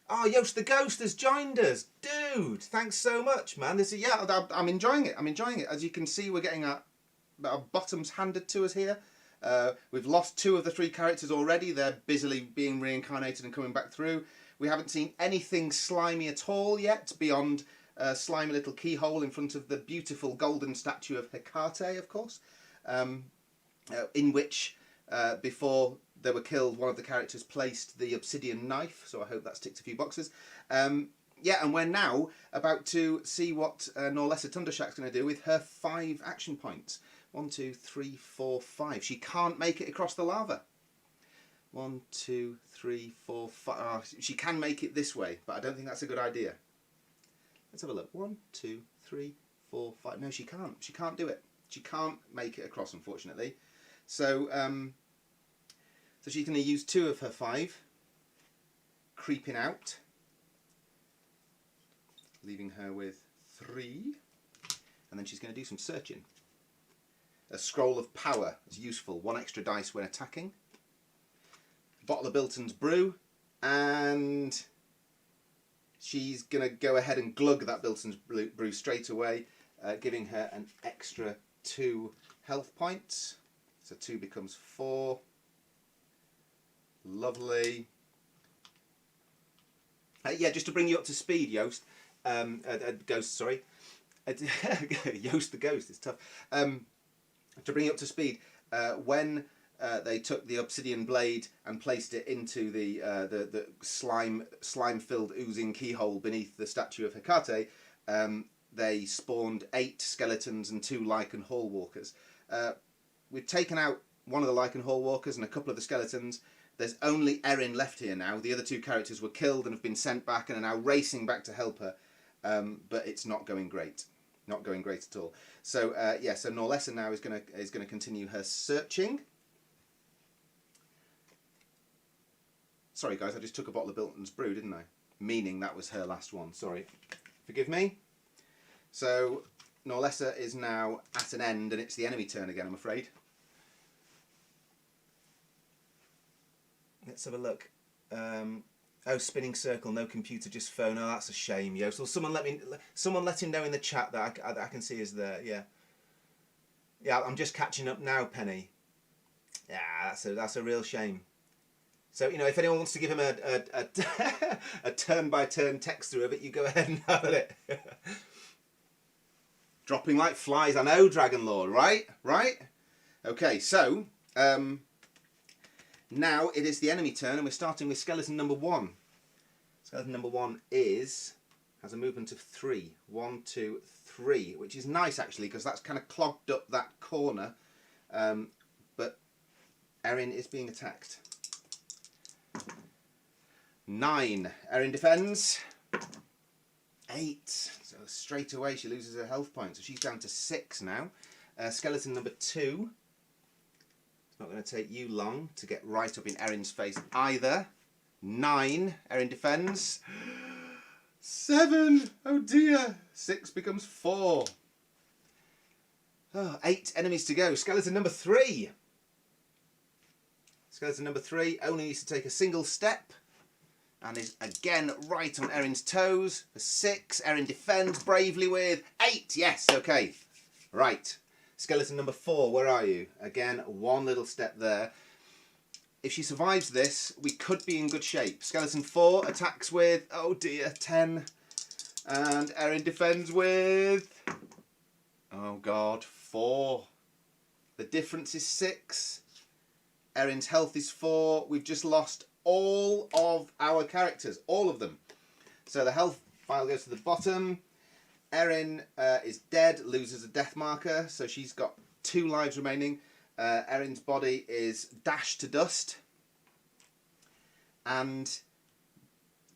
Oh, Yost the Ghost has joined us. Dude, thanks so much, man. I'm enjoying it. I'm enjoying it. As you can see, we're getting our bottoms handed to us here. We've lost 2 of the 3 characters already. They're busily being reincarnated and coming back through. We haven't seen anything slimy at all yet, beyond a slimy little keyhole in front of the beautiful golden statue of Hecate, of course, in which, before they were killed, one of the characters placed the obsidian knife, so I hope that's ticked a few boxes. Yeah, and we're now about to see what Norlessa Thundershak's going to do with her 5 action points. 1, 2, 3, 4, 5. She can't make it across the lava. 1, 2, 3, 4, 5. She can make it this way, but I don't think that's a good idea. Let's have a look. 1, 2, 3, 4, 5. No, she can't. She can't do it. She can't make it across, unfortunately. So, so she's going to use 2 of her 5, creeping out, leaving her with 3, and then she's going to do some searching. A Scroll of Power is useful. 1 extra dice when attacking. Bottle of Bilton's Brew, and she's going to go ahead and glug that Bilton's Brew straight away, giving her an extra 2 health points. So 2 becomes 4. Lovely. Yeah, just to bring you up to speed, Yost. Ghost, sorry. Yost the Ghost, it's tough. To bring you up to speed, when they took the obsidian blade and placed it into the slime-filled oozing keyhole beneath the statue of Hecate, they spawned 8 skeletons and 2 lichen hall walkers. We've taken out one of the lichen hall walkers and a couple of the skeletons. There's only Erin left here now. The other 2 characters were killed and have been sent back and are now racing back to help her, but it's not going great. Not going great at all. So yeah, so Norlessa now is going to continue her searching. Sorry guys, I just took a bottle of Bilton's Brew, didn't I? Meaning that was her last one, sorry. Forgive me. So, Norlessa is now at an end and it's the enemy turn again, I'm afraid. Let's have a look. Oh, spinning circle, no computer, just phone. Oh, that's a shame, Yost. Well, someone let him know in the chat that I can see is there. Yeah. Yeah, I'm just catching up now, Penny. Yeah, that's a real shame. So, you know, if anyone wants to give him a turn-by-turn text through of it, you go ahead and have it. Dropping like flies, I know, Dragon Lord, right? Right? Okay, so, now it is the enemy turn, and we're starting with skeleton number 1. Skeleton number 1 has a movement of 3. 1, 2, 3, which is nice, actually, because that's kind of clogged up that corner. But Erin is being attacked. 9. Erin defends. 8. So straight away she loses her health points. So she's down to 6 now. Skeleton number 2. It's not going to take you long to get right up in Erin's face either. 9. Erin defends. 7. Oh dear. 6 becomes 4. Oh, 8 enemies to go. Skeleton number 3. Skeleton number 3 only needs to take a single step and is again right on Erin's toes. For 6, Erin defends bravely with 8. Yes, okay. Right. Skeleton number 4, where are you? Again, one little step there. If she survives this, we could be in good shape. Skeleton 4 attacks with, oh dear, 10. And Erin defends with, oh god, 4. The difference is 6. Erin's health is 4. We've just lost all of our characters, all of them. So the health file goes to the bottom. Erin is dead, loses a death marker, so she's got 2 lives remaining. Erin's body is dashed to dust. And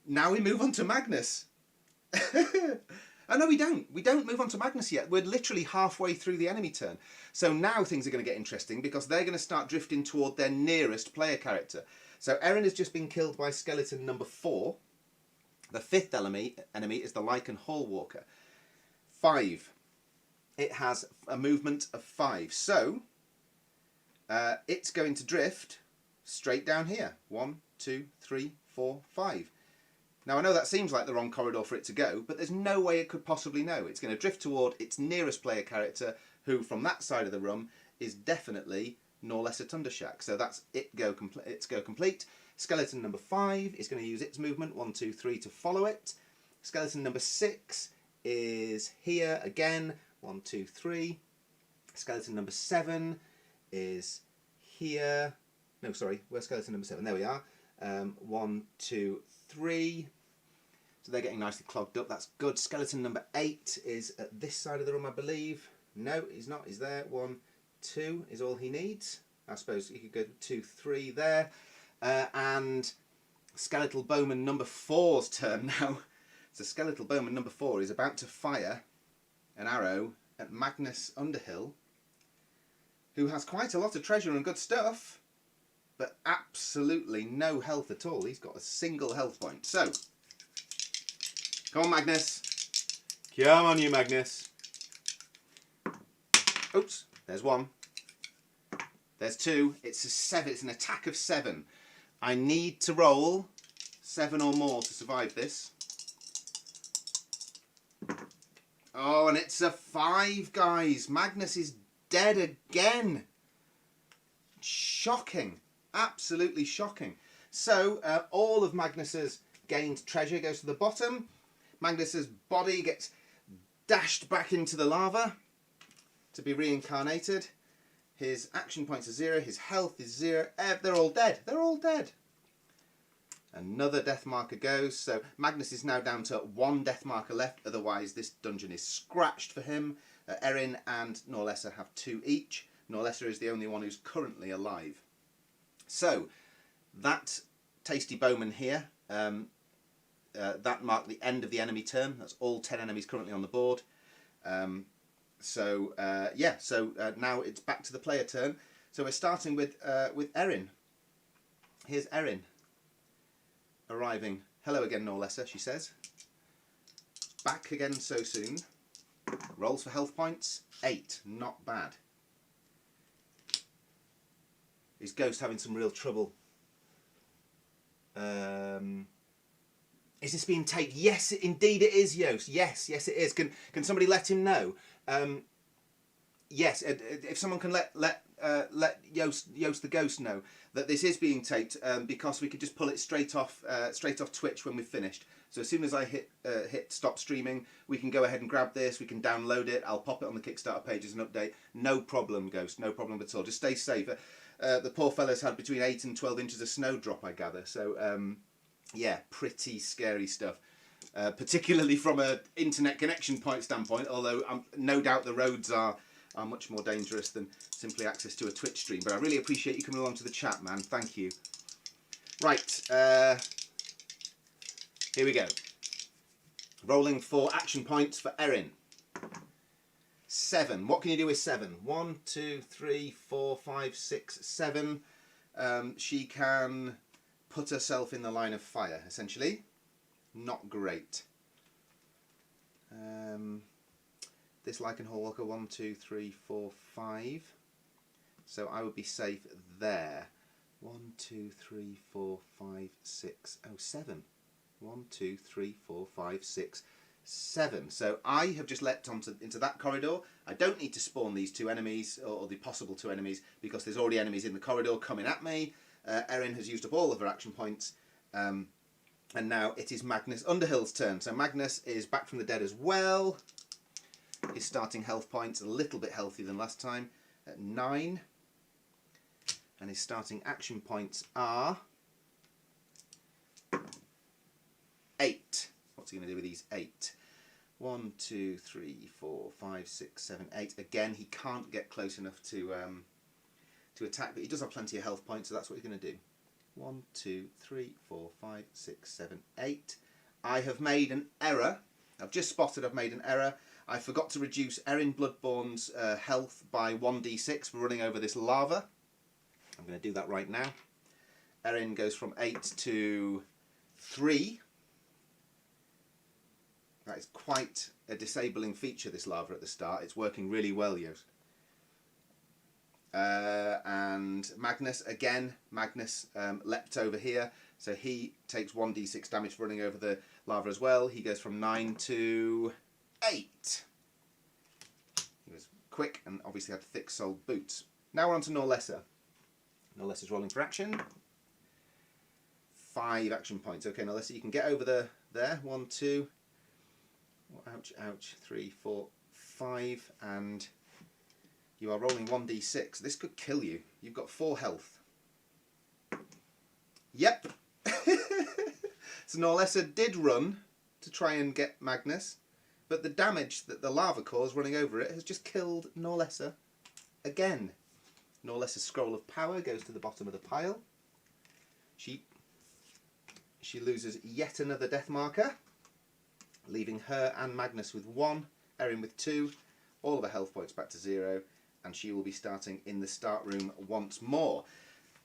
now we move on to Magnus. Oh no, we don't. We don't move on to Magnus yet. We're literally halfway through the enemy turn. So now things are going to get interesting because they're going to start drifting toward their nearest player character. So Erin has just been killed by skeleton number 4. The 5th enemy is the Lichen Hallwalker. 5. It has a movement of 5. So it's going to drift straight down here. 1, 2, 3, 4, 5. Now I know that seems like the wrong corridor for it to go, but there's no way it could possibly know. It's going to drift toward its nearest player character, who from that side of the room is definitely Norlessa Thundershack. So that's its go complete. Skeleton number 5 is going to use its movement, 1, 2, 3, to follow it. Skeleton number 6 is here again, 1, 2, 3. Skeleton number 7 is here. No, sorry, where's skeleton number 7? There we are. 1, 2, 3. So they're getting nicely clogged up. That's good. Skeleton number 8 is at this side of the room, I believe. No, he's not. He's there. 1, 2 is all he needs. I suppose he could go 2, 3 there. And Skeletal Bowman number 4's turn now. So Skeletal Bowman number 4 is about to fire an arrow at Magnus Underhill, who has quite a lot of treasure and good stuff, but absolutely no health at all. He's got a single health point. So, come on, Magnus. Come on, you, Magnus. Oops, there's 1. There's 2. It's a 7. It's an attack of 7. I need to roll 7 or more to survive this. Oh, and it's a 5, guys. Magnus is dead again. Shocking. Absolutely shocking. So, all of Magnus's gained treasure goes to the bottom. Magnus's body gets dashed back into the lava to be reincarnated. His action points are 0. His health is 0. They're all dead. They're all dead. Another death marker goes. So Magnus is now down to 1 death marker left. Otherwise, this dungeon is scratched for him. Erin and Norlessa have 2 each. Norlessa is the only one who's currently alive. So, that tasty bowman here, that marked the end of the enemy turn. That's all 10 enemies currently on the board. Now it's back to the player turn. So we're starting with Erin. Here's Erin. arriving. Hello again, Norlessa, she says. Back again so soon. Rolls for health points, 8. Not bad. Is Ghost having some real trouble? Is this being taped? Yes, indeed it is, Yost. Yes, yes it is. Can somebody let him know? Yes, if someone can let Yost the Ghost know that this is being taped, because we could just pull it straight off Twitch when we've finished. So as soon as I hit stop streaming, we can go ahead and grab this. We can download it. I'll pop it on the Kickstarter page as an update. No problem, Ghost. No problem at all. Just stay safe. The poor fella's had between 8 and 12 inches of snowdrop, I gather. So yeah, pretty scary stuff. Particularly from an internet connection point standpoint. Although no doubt the roads are much more dangerous than simply access to a Twitch stream. But I really appreciate you coming along to the chat, man. Thank you. Right, here we go. Rolling for action points for Erin. 7. What can you do with 7? 1, 2, 3, 4, 5, 6, 7. She can put herself in the line of fire, essentially. Not great. This Lycan Hall Walker, 1, 2, 3, 4, 5. So I would be safe there. 1, 2, 3, 4, 5, 6, 7. 1, 2, 3, 4, 5, 6, 7. So I have just leapt into that corridor. I don't need to spawn these 2 enemies, or the possible 2 enemies, because there's already enemies in the corridor coming at me. Erin has used up all of her action points. And now it is Magnus Underhill's turn. So Magnus is back from the dead as well. His starting health points a little bit healthier than last time at 9. And his starting action points are 8. What's he going to do with these 8? 1, 2, 3, 4, 5, 6, 7, 8. Again, he can't get close enough to attack, but he does have plenty of health points, so that's what he's going to do. 1, 2, 3, 4, 5, 6, 7, 8. I have made an error. I've just spotted I've made an error. I forgot to reduce Erin Bloodborne's health by 1d6 for running over this lava. I'm going to do that right now. Erin goes from 8 to 3. That is quite a disabling feature, this lava at the start. It's working really well, Yost. And Magnus, again, leapt over here. So he takes 1d6 damage for running over the lava as well. He goes from 9 to 8. He was quick and obviously had thick-soled boots. Now we're on to Norlessa. Norlessa's rolling for action. 5 action points. Okay, Norlessa, you can get over there. 1, 2... ouch, ouch, 3, 4, 5, and you are rolling 1d6. This could kill you. You've got 4 health. Yep. So Norlessa did run to try and get Magnus, but the damage that the lava caused running over it has just killed Norlessa again. Norlessa's Scroll of Power goes to the bottom of the pile. She loses yet another death marker, leaving her and Magnus with 1, Erin with 2, all of her health points back to 0, and she will be starting in the start room once more.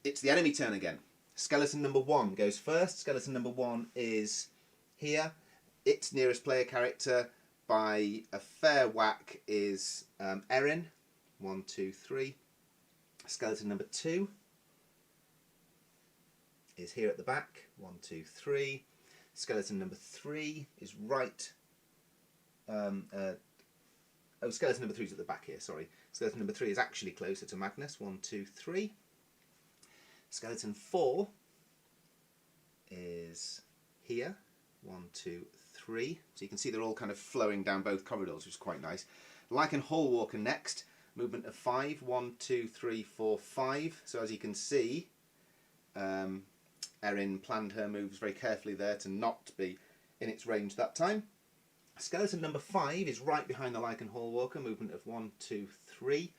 It's the enemy turn again. Skeleton number 1 goes first. Skeleton number 1 is here. Its nearest player character by a fair whack is Erin. 1, 2, 3. Skeleton number 2 is here at the back. 1, 2, 3. Skeleton number 3 is right. Skeleton number 3 is at the back here, sorry. Skeleton number 3 is actually closer to Magnus. 1, 2, 3. Skeleton 4 is here. 1, 2, 3. So you can see they're all kind of flowing down both corridors, which is quite nice. Lycan Hall Walker next. Movement of 5. 1, 2, 3, 4, 5. So as you can see, Erin planned her moves very carefully there to not be in its range that time. Skeleton number 5 is right behind the Lycan Hall Walker. Movement of 1, 2, 3.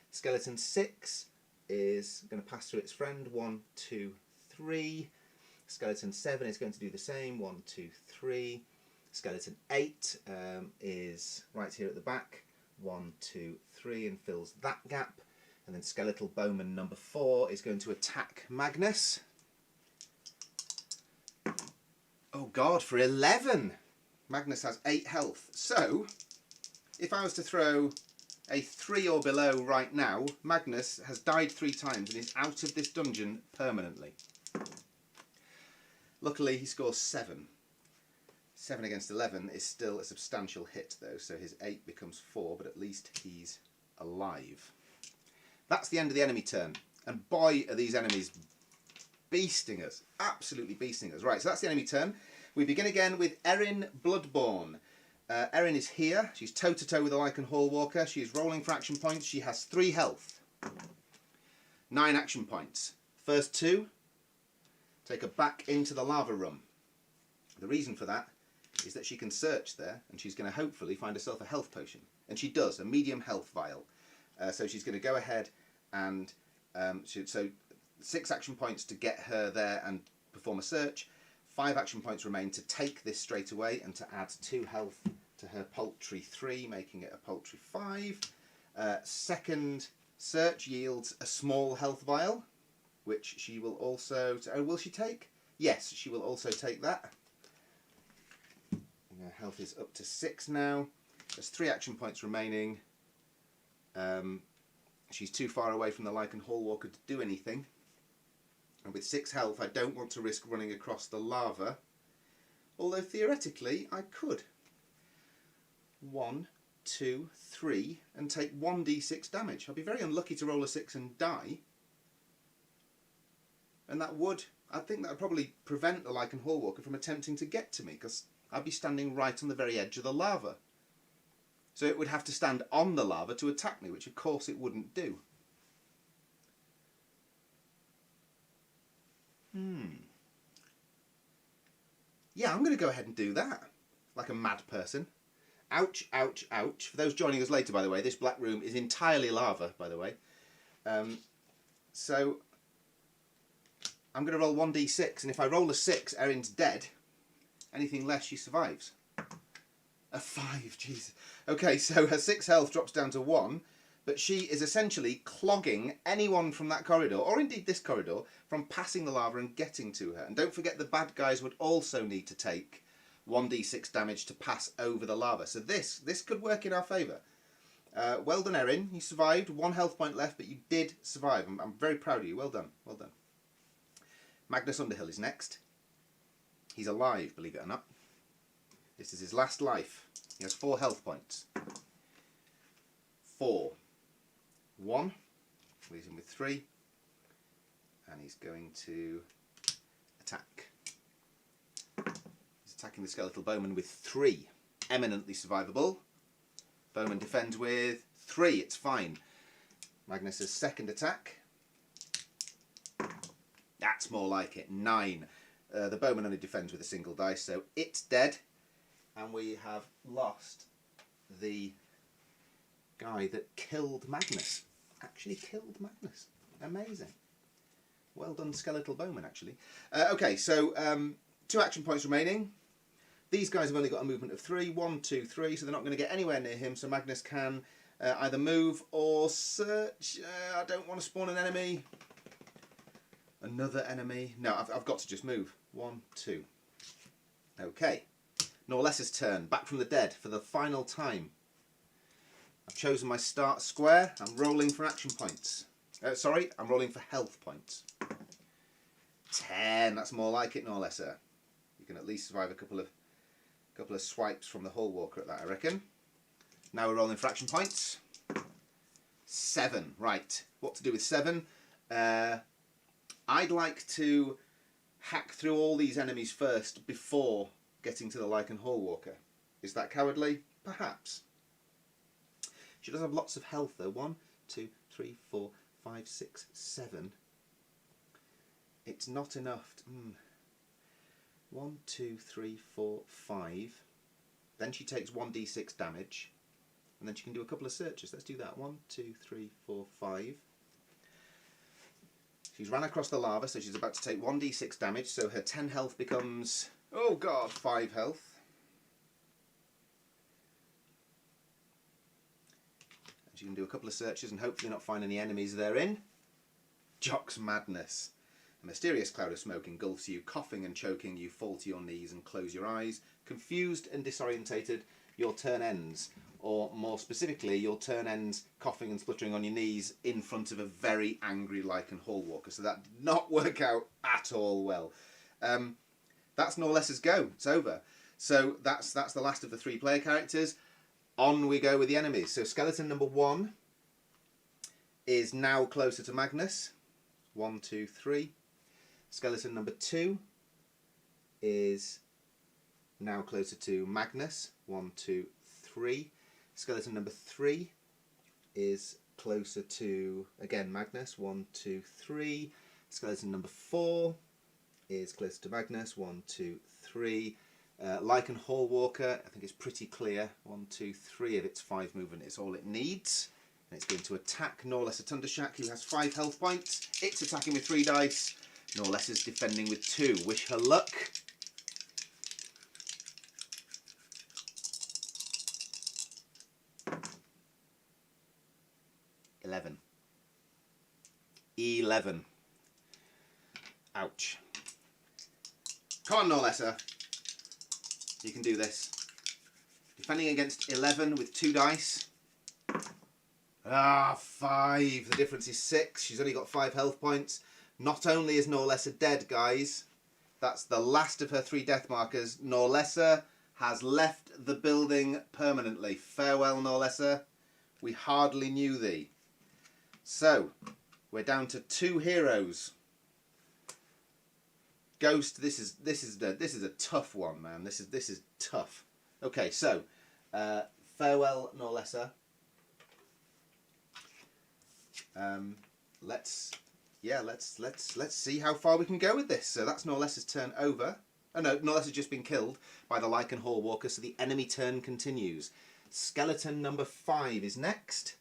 Skeleton 6 is going to pass through its friend. 1, 2, 3. Skeleton 7 is going to do the same. 1, 2, 3. Skeleton 8 is right here at the back. 1, 2, 3, and fills that gap. And then Skeletal Bowman number 4 is going to attack Magnus. Oh God, for 11! Magnus has 8 health. So, if I was to throw a 3 or below right now, Magnus has died 3 times and is out of this dungeon permanently. Luckily, he scores 7. 7 against 11 is still a substantial hit though, so his 8 becomes 4, but at least he's alive. That's the end of the enemy turn. And boy, are these enemies beasting us. Absolutely beasting us. Right, so that's the enemy turn. We begin again with Erin Bloodborne. Erin is here. She's toe-to-toe with the Lycan Hallwalker. She is rolling for action points. She has 3 health. 9 action points. First 2, take her back into the lava room. The reason for that is that she can search there, and she's going to hopefully find herself a health potion. And she does, a medium health vial. So she's going to go ahead and... so 6 action points to get her there and perform a search. 5 action points remain to take this straight away and to add 2 health to her paltry 3, making it a paltry 5. Second search yields a small health vial, which she will also... Oh, will she take? Yes, she will also take that. And her health is up to 6 now. There's 3 action points remaining. She's too far away from the Lycan Hallwalker to do anything. And with 6 health, I don't want to risk running across the lava. Although theoretically, I could. 1, 2, 3, and take 1d6 damage. I'd be very unlucky to roll a 6 and die. And that would, I think that would probably prevent the Lycan Hallwalker from attempting to get to me, because I'd be standing right on the very edge of the lava. So it would have to stand on the lava to attack me, which of course it wouldn't do. Yeah, I'm going to go ahead and do that. Like a mad person. Ouch, ouch, ouch. For those joining us later, by the way, this black room is entirely lava, by the way. So I'm going to roll 1d6, and if I roll a 6, Erin's dead. Anything less, she survives. A 5, jeez. Okay, so her 6 health drops down to 1, but she is essentially clogging anyone from that corridor, or indeed this corridor, from passing the lava and getting to her. And don't forget the bad guys would also need to take 1d6 damage to pass over the lava. So this could work in our favour. Well done, Erin. You survived. 1 health point left, but you did survive. I'm very proud of you. Well done. Well done. Magnus Underhill is next. He's alive, believe it or not. This is his last life. He has 4 health points. 4. 1. Leaves him with 3. And he's going to attack. He's attacking the skeletal bowman with 3. Eminently survivable. Bowman defends with 3. It's fine. Magnus's second attack. That's more like it. 9. The bowman only defends with a single dice, so it's dead. And we have lost the guy that killed Magnus. Actually killed Magnus. Amazing. Well done, skeletal bowman, actually. Okay, so 2 action points remaining. These guys have only got a movement of 3. 1, 2, 3, so they're not going to get anywhere near him, so Magnus can either move or search. I don't want to spawn an enemy. Another enemy. No, I've got to just move. 1, 2. Okay. Norlessa's turn. Back from the dead for the final time. I've chosen my start square. I'm rolling for action points. Sorry, I'm rolling for health points. 10. That's more like it, Norlessa. You can at least survive a couple of swipes from the Hallwalker at that, I reckon. Now we're rolling for action points. 7. Right. What to do with 7? I'd like to hack through all these enemies first before getting to the Lycan Hallwalker. Is that cowardly? Perhaps. She does have lots of health though. 1, 2, 3, 4, 5, 6, 7. It's not enough. 1, 2, 3, 4, 5. Then she takes 1d6 damage. And then she can do a couple of searches. Let's do that. 1, 2, 3, 4, 5. She's ran across the lava, so she's about to take 1d6 damage. So her 10 health becomes, oh god, 5 health. And she can do a couple of searches and hopefully not find any enemies therein. Jock's Madness. A mysterious cloud of smoke engulfs you. Coughing and choking, you fall to your knees and close your eyes. Confused and disorientated, your turn ends. Or more specifically, your turn ends coughing and spluttering on your knees in front of a very angry lichen hallwalker. So that did not work out at all well. That's Norlessa's go. It's over. So that's the last of the 3 player characters. On we go with the enemies. So skeleton number 1 is now closer to Magnus. 1, 2, 3. Skeleton number 2 is now closer to Magnus. 1, 2, 3. Skeleton number 3 is closer to, again, Magnus. 1, 2, 3. Skeleton number 4 is closer to Magnus. 1, 2, 3. Lichen Hallwalker, I think it's pretty clear. 1, 2, 3 of its 5 movement is all it needs. And it's going to attack Norlessa Thundershack, who has 5 health points. It's attacking with 3 dice. Norlessa's defending with 2. Wish her luck. $11. Ouch. Come on, Norlessa. You can do this. Defending against 11 with 2 dice. 5. The difference is 6. She's only got 5 health points. Not only is Norlessa dead, guys, that's the last of her 3 death markers. Norlessa has left the building permanently. Farewell, Norlessa. We hardly knew thee. So, we're down to 2 heroes. Ghost, this is a tough one, man. This is tough. Okay, so farewell, Norlessa. Let's see how far we can go with this. So that's Norlessa's turn over. Oh no, Norlessa's just been killed by the Lichen Hallwalker, so the enemy turn continues. Skeleton number 5 is next.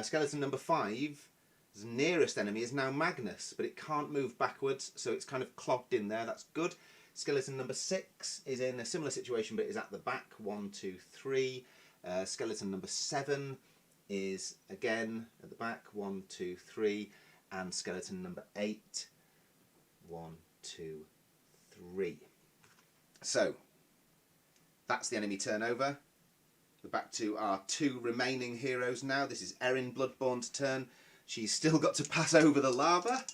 Skeleton number 5's nearest enemy is now Magnus, but it can't move backwards, so it's kind of clogged in there. That's good. Skeleton number 6 is in a similar situation, but is at the back. 1, 2, 3. Skeleton number 7 is again at the back. 1, 2, 3. And skeleton number 8. 1, 2, 3. So that's the enemy turnover. We're back to our 2 remaining heroes now. This is Erin Bloodborne's turn. She's still got to pass over the lava.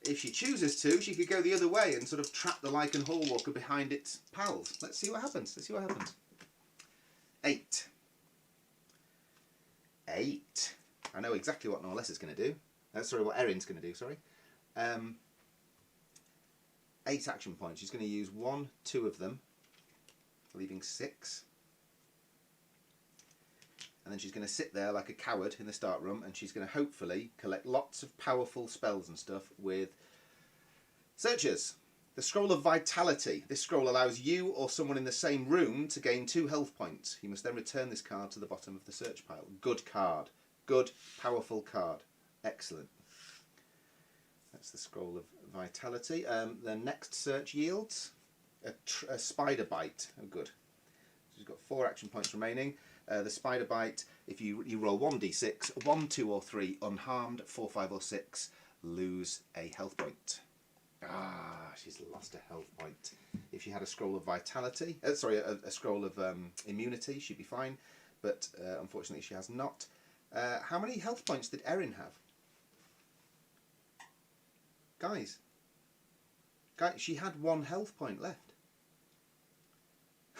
If she chooses to, she could go the other way and sort of trap the Lichen Hallwalker behind its pals. Let's see what happens. 8. 8. I know exactly what Norlessa's going to do. Sorry, what Erin's going to do, sorry. 8 action points. She's going to use 1, 2 of them, leaving 6. And then she's going to sit there like a coward in the start room, and she's going to hopefully collect lots of powerful spells and stuff with searchers. The Scroll of Vitality. This scroll allows you or someone in the same room to gain 2 health points. You must then return this card to the bottom of the search pile. Good card. Good, powerful card. Excellent. That's the Scroll of Vitality. The next search yields a spider bite. Oh, good. So she's got 4 action points remaining. The spider bite, if you roll 1d6, 1, 2 or 3 unharmed, 4, 5 or 6, lose a health point. She's lost a health point. If she had a scroll of vitality, a scroll of immunity, she'd be fine. But unfortunately she has not. How many health points did Erin have? Guys, she had 1 health point left.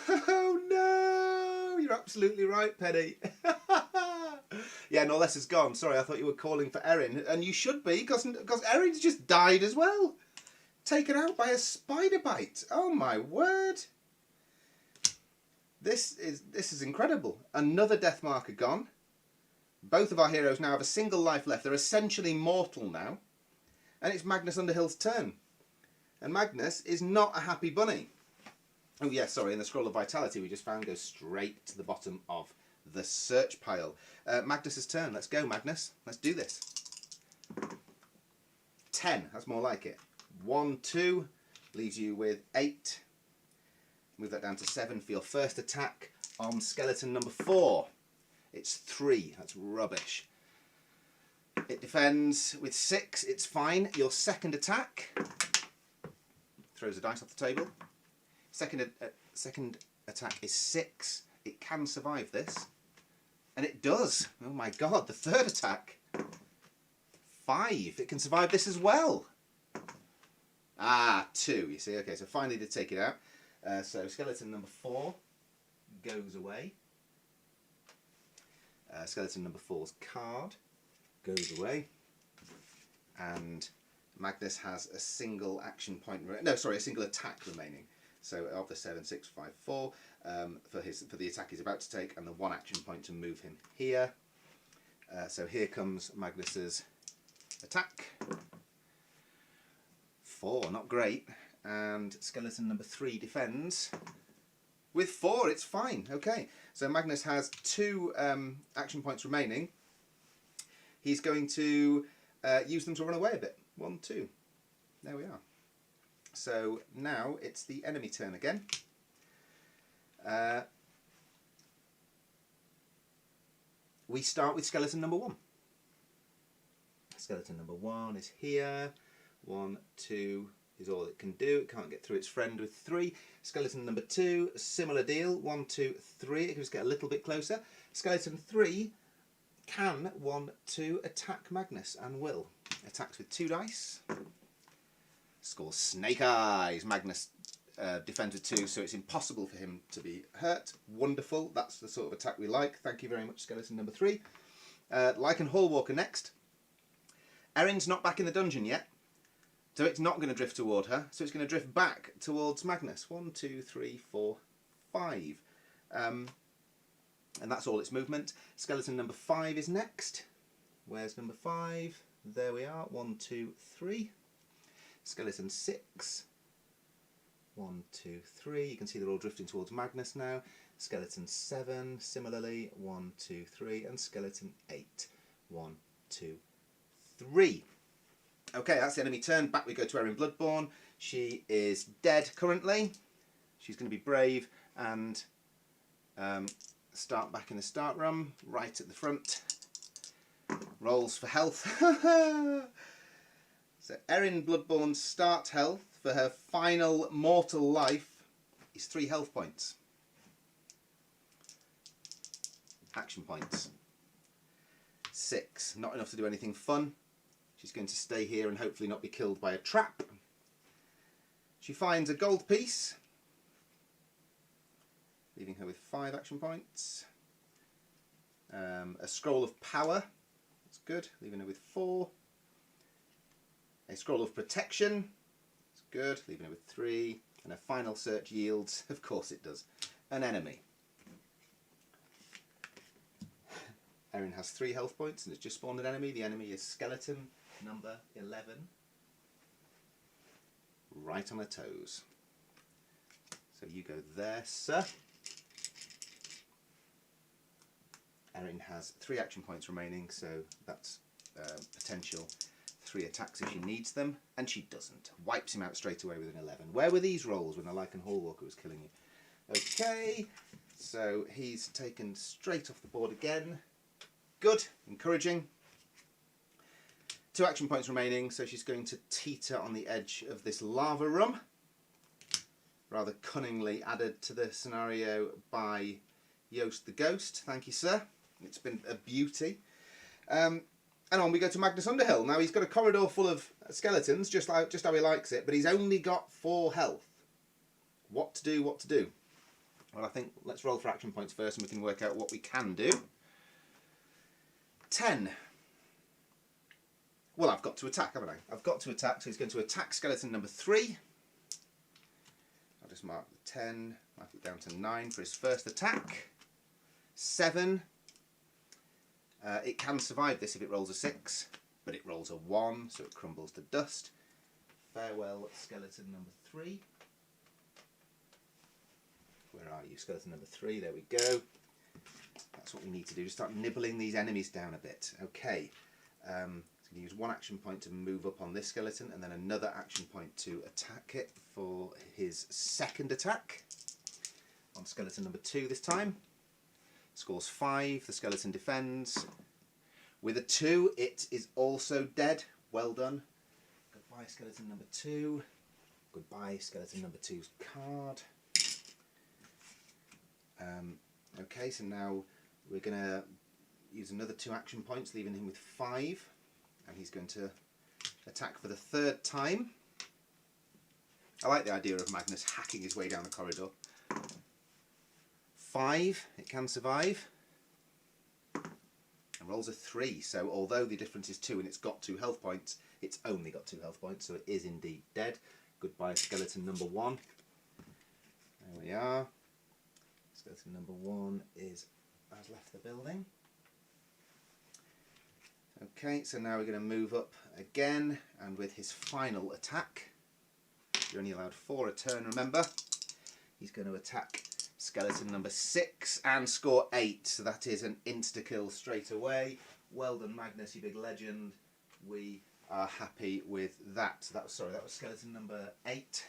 Oh no! You're absolutely right, Penny. Yeah, Norlessa's gone. Sorry, I thought you were calling for Erin, and you should be, because Erin's just died as well. Taken out by a spider bite. Oh my word! This is incredible. Another death marker gone. Both of our heroes now have a single life left. They're essentially mortal now, and it's Magnus Underhill's turn. And Magnus is not a happy bunny. Oh yeah, sorry, and the Scroll of Vitality we just found goes straight to the bottom of the search pile. Magnus's turn. Let's go, Magnus. Let's do this. 10. That's more like it. 1, 2. Leaves you with 8. Move that down to 7 for your first attack on skeleton number 4. It's 3. That's rubbish. It defends with 6, it's fine. Your second attack, throws a dice off the table. Second attack is 6, it can survive this. And it does. Oh my god, the third attack, 5, it can survive this as well. Ah, 2, you see, okay, so finally to take it out. So skeleton number 4 goes away. Skeleton number 4's card goes away. And Magnus has a single action point, no sorry, a single attack remaining. So of the 7, 6, 5, 4, for the attack he's about to take, and the 1 action point to move him here. So here comes Magnus's attack. 4, not great. And skeleton number 3 defends with 4. It's fine. Okay, so Magnus has 2 action points remaining. He's going to use them to run away a bit. 1, 2. There we are. So now it's the enemy turn again. We start with skeleton number 1. Skeleton number 1 is here. 1, 2 is all it can do. It can't get through its friend with 3. Skeleton number 2, similar deal. 1, 2, 3. It can just get a little bit closer. Skeleton 3 can 1, 2 attack Magnus and will. Attacks with 2 dice. Scores snake eyes. Magnus defends with 2, so it's impossible for him to be hurt. Wonderful. That's the sort of attack we like. Thank you very much, skeleton number 3. Lycan Hallwalker next. Erin's not back in the dungeon yet, so it's not going to drift toward her. So it's going to drift back towards Magnus. 1, 2, 3, 4, 5. And that's all its movement. Skeleton number 5 is next. Where's number 5? There we are. 1, 2, 3. Skeleton 6. 1, 2, 3. You can see they're all drifting towards Magnus now. Skeleton 7, similarly. 1, 2, 3. And skeleton 8. 1, 2, 3. Okay, that's the enemy turn. Back we go to Erin Bloodborne. She is dead currently. She's going to be brave and start back in the start room, right at the front. Rolls for health. So Erin Bloodborne's start health for her final mortal life is 3 health points. Action points. 6. Not enough to do anything fun. She's going to stay here and hopefully not be killed by a trap. She finds a gold piece, leaving her with 5 action points. A scroll of power, that's good, leaving her with 4. A scroll of protection, that's good, leaving her with 3. And a final search yields, of course it does, an enemy. Erin has 3 health points and has just spawned an enemy. The enemy is skeleton number 11. Right on her toes. So you go there, sir. Erin has 3 action points remaining, so that's potential 3 attacks if she needs them, and she doesn't. Wipes him out straight away with an 11. Where were these rolls when the Lycan Hallwalker was killing you? Okay, so he's taken straight off the board again. Good, encouraging. 2 action points remaining, so she's going to teeter on the edge of this lava room. Rather cunningly added to the scenario by Yost the Ghost. Thank you, sir. It's been a beauty. And on we go to Magnus Underhill. Now he's got a corridor full of skeletons, just how he likes it, but he's only got 4 health. What to do, what to do? Well, I think let's roll for action points first and we can work out what we can do. 10. Well, I've got to attack, haven't I? I've got to attack, so he's going to attack skeleton number 3. I'll just mark the 10, mark it down to 9 for his first attack. 7. It can survive this if it rolls a 6, but it rolls a 1, so it crumbles to dust. Farewell, skeleton number 3. Where are you, skeleton number 3? There we go. That's what we need to do, to start nibbling these enemies down a bit. Okay. So I'm going to use 1 action point to move up on this skeleton, and then another action point to attack it for his second attack. On skeleton number 2 this time. Scores 5, the skeleton defends With a 2, it is also dead. Well done. Goodbye, skeleton number 2. Goodbye, skeleton number 2's card. Okay, so now we're going to use another 2 action points, leaving him with 5. And he's going to attack for the 3rd time. I like the idea of Magnus hacking his way down the corridor. 5, it can survive. And rolls a 3, so although the difference is 2 and it's got 2 health points, it's only got 2 health points, so it is indeed dead. Goodbye, skeleton number 1. There we are. Skeleton number 1 has left the building. Okay, so now we're going to move up again, and with his final attack, you're only allowed 4 a turn, remember, he's going to attack skeleton number 6 and score 8, so that is an insta-kill straight away. Well done, Magnus, you big legend. We are happy with that. So that was skeleton number 8.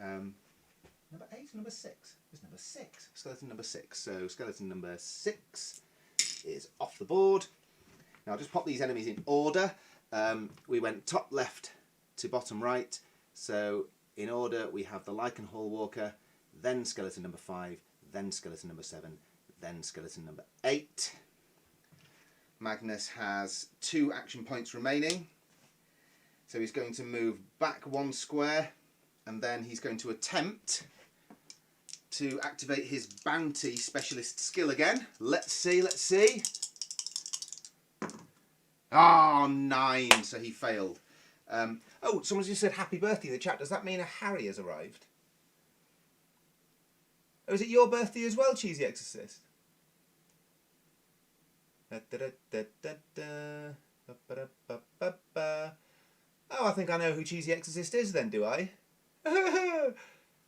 Number 8 or number 6? It was number 6. Skeleton number 6. So skeleton number 6 is off the board. Now I'll just pop these enemies in order. We went top left to bottom right. So in order we have the Lichen Hall Walker, then skeleton number 5, then skeleton number 7, then skeleton number 8. Magnus has 2 action points remaining. So he's going to move back 1 square, and then he's going to attempt to activate his bounty specialist skill again. Let's see, let's see. Oh, 9, so he failed. Oh, someone just said happy birthday in the chat. Does that mean a Harry has arrived? Oh, is it your birthday as well, Cheesy Exorcist? Oh, I think I know who Cheesy Exorcist is then, do I?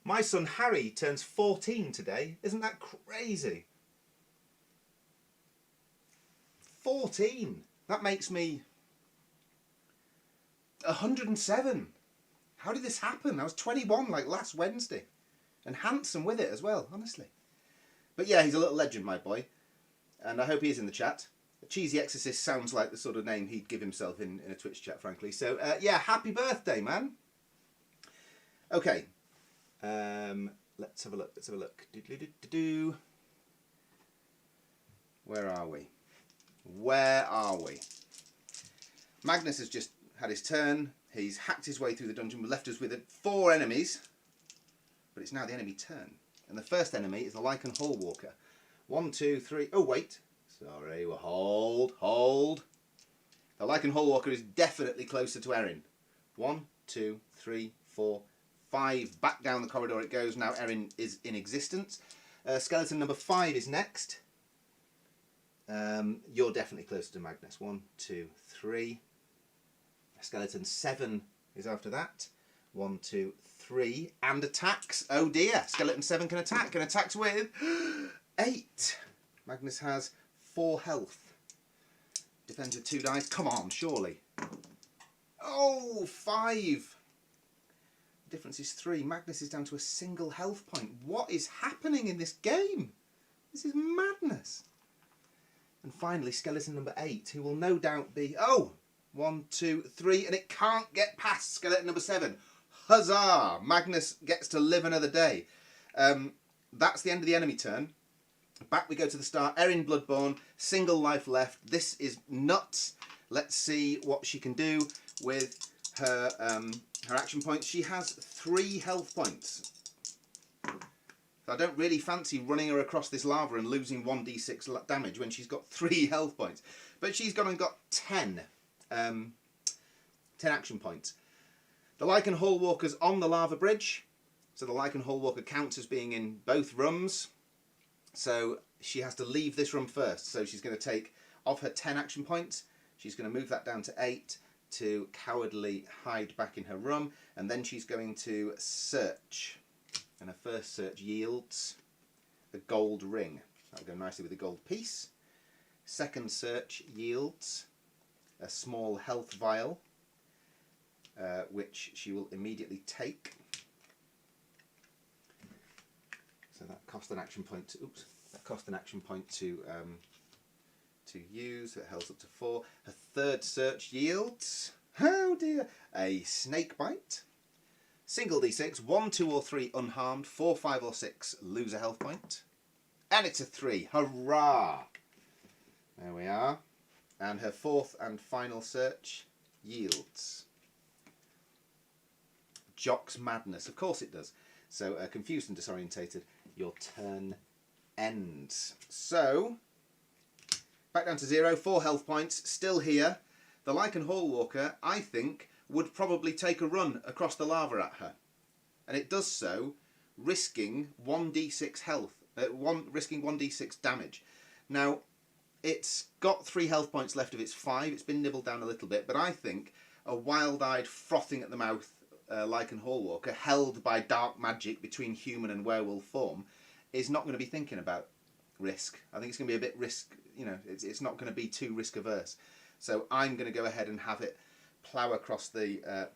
My son Harry turns 14 today. Isn't that crazy? 14. That makes me 107. How did this happen? I was 21 like last Wednesday. And handsome with it as well, honestly. But yeah, he's a little legend, my boy. And I hope he is in the chat. Cheesy Exorcist sounds like the sort of name he'd give himself in a Twitch chat, frankly. So, yeah, happy birthday, man. Okay. Let's have a look. Let's have a look. Where are we? Where are we? Magnus has just had his turn. He's hacked his way through the dungeon, left us with 4 enemies. But it's now the enemy turn. And the first enemy is the Lichen Hall Walker. 1, 2, 3... Oh, wait. Sorry, well, hold. The Lichen Hall Walker is definitely closer to Erin. 1, 2, 3, 4, 5. Back down the corridor it goes. Now Erin is in existence. Skeleton number 5 is next. You're definitely closer to Magnus. 1, 2, 3. Skeleton 7 is after that. 1, 2, 3. And attacks. Oh dear. Skeleton 7 can attack. And attacks with 8. Magnus has 4 health. Defends with 2 dice. Come on, surely. Oh, 5. The difference is 3. Magnus is down to a single health point. What is happening in this game? This is madness. And finally, skeleton number 8, who will no doubt be... Oh! 1, 2, 3, and it can't get past skeleton number 7. Huzzah! Magnus gets to live another day. That's the end of the enemy turn. Back we go to the start. Erin Bloodborne, single life left. This is nuts. Let's see what she can do with her her action points. She has 3 health points. So I don't really fancy running her across this lava and losing 1d6 damage when she's got 3 health points. But she's gone and got 10 action points. The Lichen Hall Walker's on the lava bridge. So the Lichen Hall Walker counts as being in both rooms. So she has to leave this room first. So she's going to take off her 10 action points. She's going to move that down to 8 to cowardly hide back in her room. And then she's going to search. And her first search yields a gold ring. That'll go nicely with the gold piece. Second search yields a small health vial, which she will immediately take. So that cost an action point. That cost an action point to to use. Her health's up to 4. Her third search yields, oh dear, a snake bite. Single d6, 1, 2 or 3 unharmed, 4, 5 or 6 lose a health point. And it's a 3. Hurrah! There we are. And her fourth and final search yields Jock's Madness. Of course it does. So confused and disorientated, your turn ends. So, back down to 0, 4 health points, still here. The Lycan Hallwalker, I think, would probably take a run across the lava at her. And it does so, risking 1d6 health, risking 1d6 damage. Now, it's got 3 health points left of its 5. It's been nibbled down a little bit, but I think a wild-eyed, frothing at the mouth Lycan Hallwalker, held by dark magic between human and werewolf form, is not going to be thinking about risk. I think it's going to be a bit risk, you know, it's not going to be too risk averse. So I'm going to go ahead and have it plough across the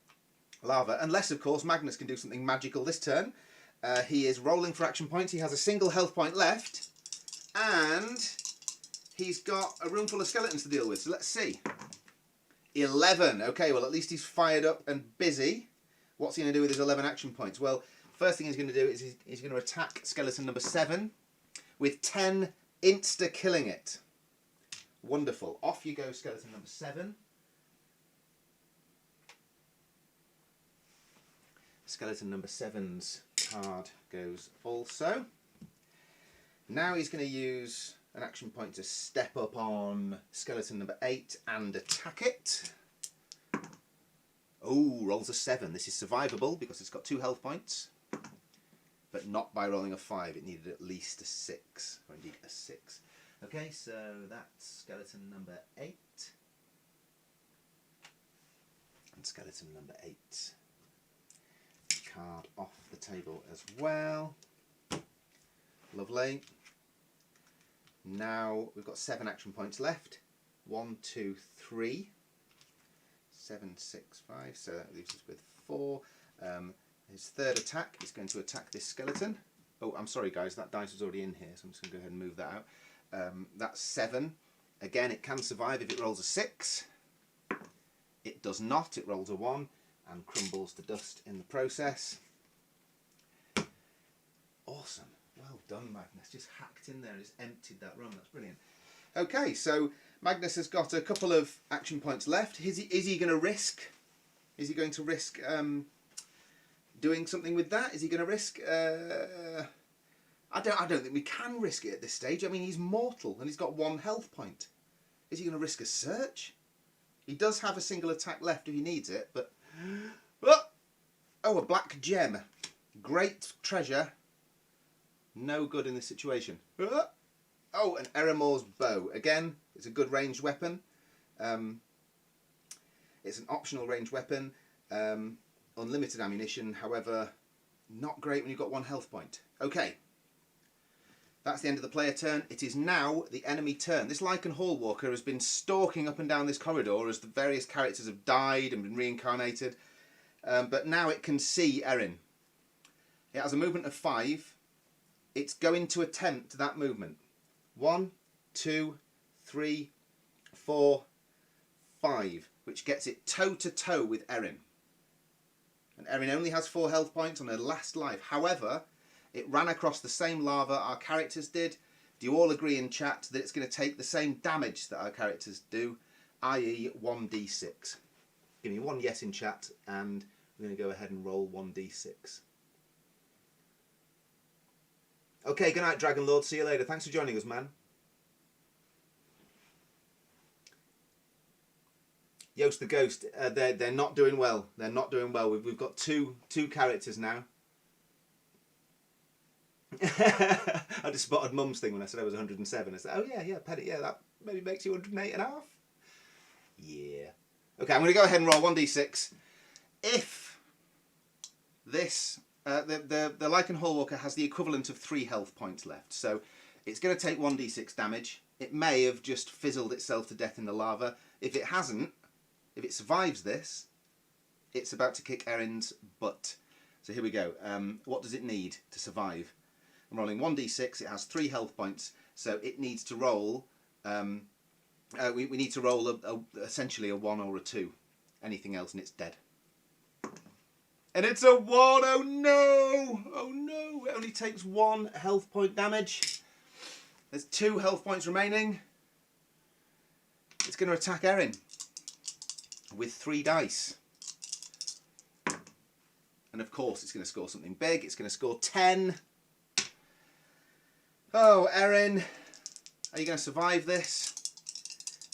lava, unless of course Magnus can do something magical this turn. He is rolling for action points. He has a single health point left, and he's got a room full of skeletons to deal with. So let's see. 11. Okay, well at least he's fired up and busy. What's he going to do with his 11 action points? Well, first thing he's going to do is he's going to attack skeleton number 7 with 10 insta-killing it. Wonderful. Off you go, skeleton number 7. Skeleton number 7's card goes also. Now he's going to use an action point to step up on skeleton number 8 and attack it. Oh, rolls a 7. This is survivable because it's got 2 health points, but not by rolling a 5. It needed at least a 6, or indeed a 6. Okay, so that's skeleton number 8. And skeleton number 8. Card off the table as well. Lovely. Now we've got 7 action points left. 1, 2, 3. 7, 6, 5. So that leaves us with 4. His third attack is going to attack this skeleton. Oh, I'm sorry guys, that dice was already in here, so I'm just going to go ahead and move that out. That's 7. Again, it can survive if it rolls a 6. It does not. It rolls a 1 and crumbles to dust in the process. Awesome. Well done, Magnus. Just hacked in there and just emptied that run. That's brilliant. Okay, so Magnus has got a couple of action points left. Is he going to risk? Is he going to risk doing something with that? Is he going to risk? I don't think we can risk it at this stage. I mean, he's mortal and he's got 1 health point. Is he going to risk a search? He does have a single attack left if he needs it, but oh, a black gem, great treasure. No good in this situation. Oh, an Eremore's bow. Again, it's a good ranged weapon. It's an optional ranged weapon. Unlimited ammunition, however, not great when you've got 1 health point. Okay, that's the end of the player turn. It is now the enemy turn. This Lycan Hallwalker has been stalking up and down this corridor as the various characters have died and been reincarnated. But now it can see Erin. It has a movement of 5. It's going to attempt that movement. 1, 2, 3, 4, 5, which gets it toe to toe with Erin. And Erin only has 4 health points on her last life. However, it ran across the same lava our characters did. Do you all agree in chat that it's going to take the same damage that our characters do, i.e. 1d6? Give me 1 yes in chat, and we're going to go ahead and roll 1d6. Okay, good night, Dragon Lord. See you later. Thanks for joining us, man. Yost the Ghost, they're not doing well. They're not doing well. We've got two characters now. I just spotted Mum's thing when I said I was 107. I said, oh yeah, Petty, yeah, that maybe makes you 108 and a half. Yeah. Okay, I'm going to go ahead and roll 1d6. If this, the Lycan Hallwalker has the equivalent of 3 health points left, so it's going to take 1d6 damage. It may have just fizzled itself to death in the lava. If it hasn't, if it survives this, it's about to kick Erin's butt. So here we go. What does it need to survive? I'm rolling 1d6. It has 3 health points, so it needs to roll we need to roll essentially a 1 or a 2. Anything else and it's dead. And it's a 1! Oh no! Oh no! It only takes 1 health point damage. There's 2 health points remaining. It's going to attack Erin with 3 dice. And of course it's going to score something big. It's going to score 10. Oh, Erin, are you going to survive this?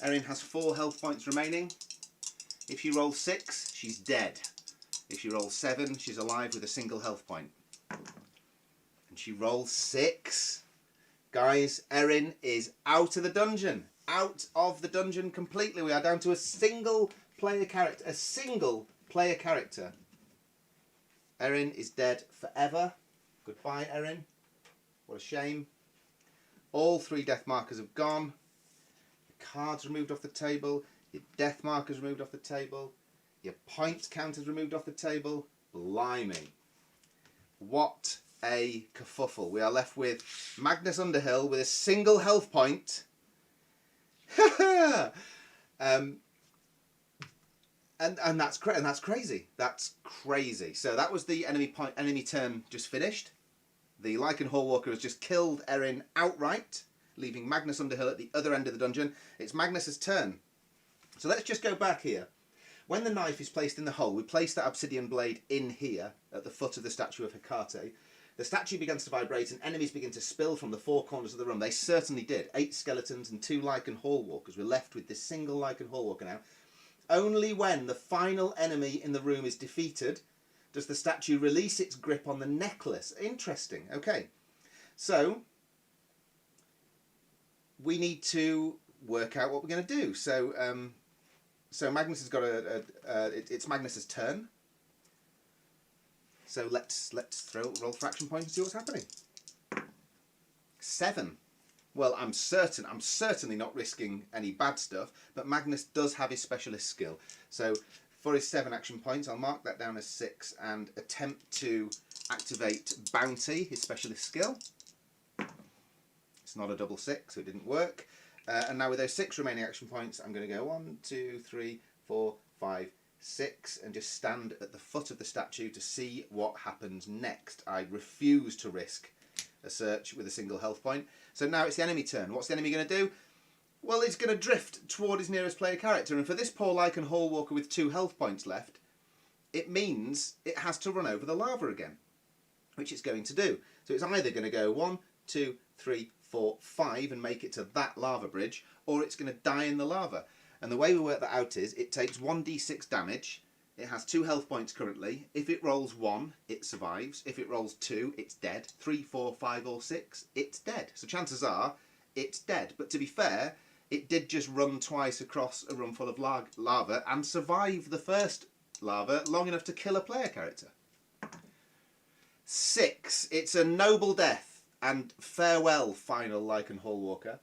Erin has 4 health points remaining. If you roll 6, she's dead. If you roll 7, she's alive with a single health point. And she rolls 6. Guys, Erin is out of the dungeon. Out of the dungeon completely. We are down to a single player character. A single player character. Erin is dead forever. Goodbye, Erin. What a shame. All 3 death markers have gone. Your cards removed off the table. Your death markers removed off the table. Your point counters removed off the table. Blimey. What a kerfuffle. We are left with Magnus Underhill with a single health point. And that's crazy. That's crazy. So that was the enemy turn just finished. The Lycan Hallwalker has just killed Erin outright, leaving Magnus Underhill at the other end of the dungeon. It's Magnus's turn. So let's just go back here. When the knife is placed in the hole, we place that obsidian blade in here at the foot of the statue of Hecate. The statue begins to vibrate and enemies begin to spill from the 4 corners of the room. They certainly did. 8 skeletons and 2 Lycan Hallwalkers. We're left with this single Lycan Hallwalker now. Only when the final enemy in the room is defeated does the statue release its grip on the necklace. Interesting. Okay. So we need to work out what we're going to do. So so Magnus has got it's Magnus's turn. So let's roll for action points and see what's happening. 7. Well, I'm certainly not risking any bad stuff, but Magnus does have his specialist skill. So for his 7 action points, I'll mark that down as 6 and attempt to activate Bounty, his specialist skill. It's not a double 6, so it didn't work. And now with those 6 remaining action points, I'm going to go 1, 2, 3, 4, 5, 6 and just stand at the foot of the statue to see what happens next. I refuse to risk a search with a single health point. So now it's the enemy turn. What's the enemy going to do? Well, he's going to drift toward his nearest player character, and for this poor Lycan Hallwalker with 2 health points left, it means it has to run over the lava again, which it's going to do. So it's either going to go 1, 2, 3, 4, 5 and make it to that lava bridge, or it's going to die in the lava. And the way we work that out is it takes 1d6 damage. It has 2 health points currently. If it rolls 1, it survives. If it rolls 2, it's dead. 3, 4, 5 or 6, it's dead. So chances are it's dead. But to be fair, it did just run twice across a room full of lava and survive the first lava long enough to kill a player character. 6. It's a noble death. And farewell, final Lycan Hallwalker.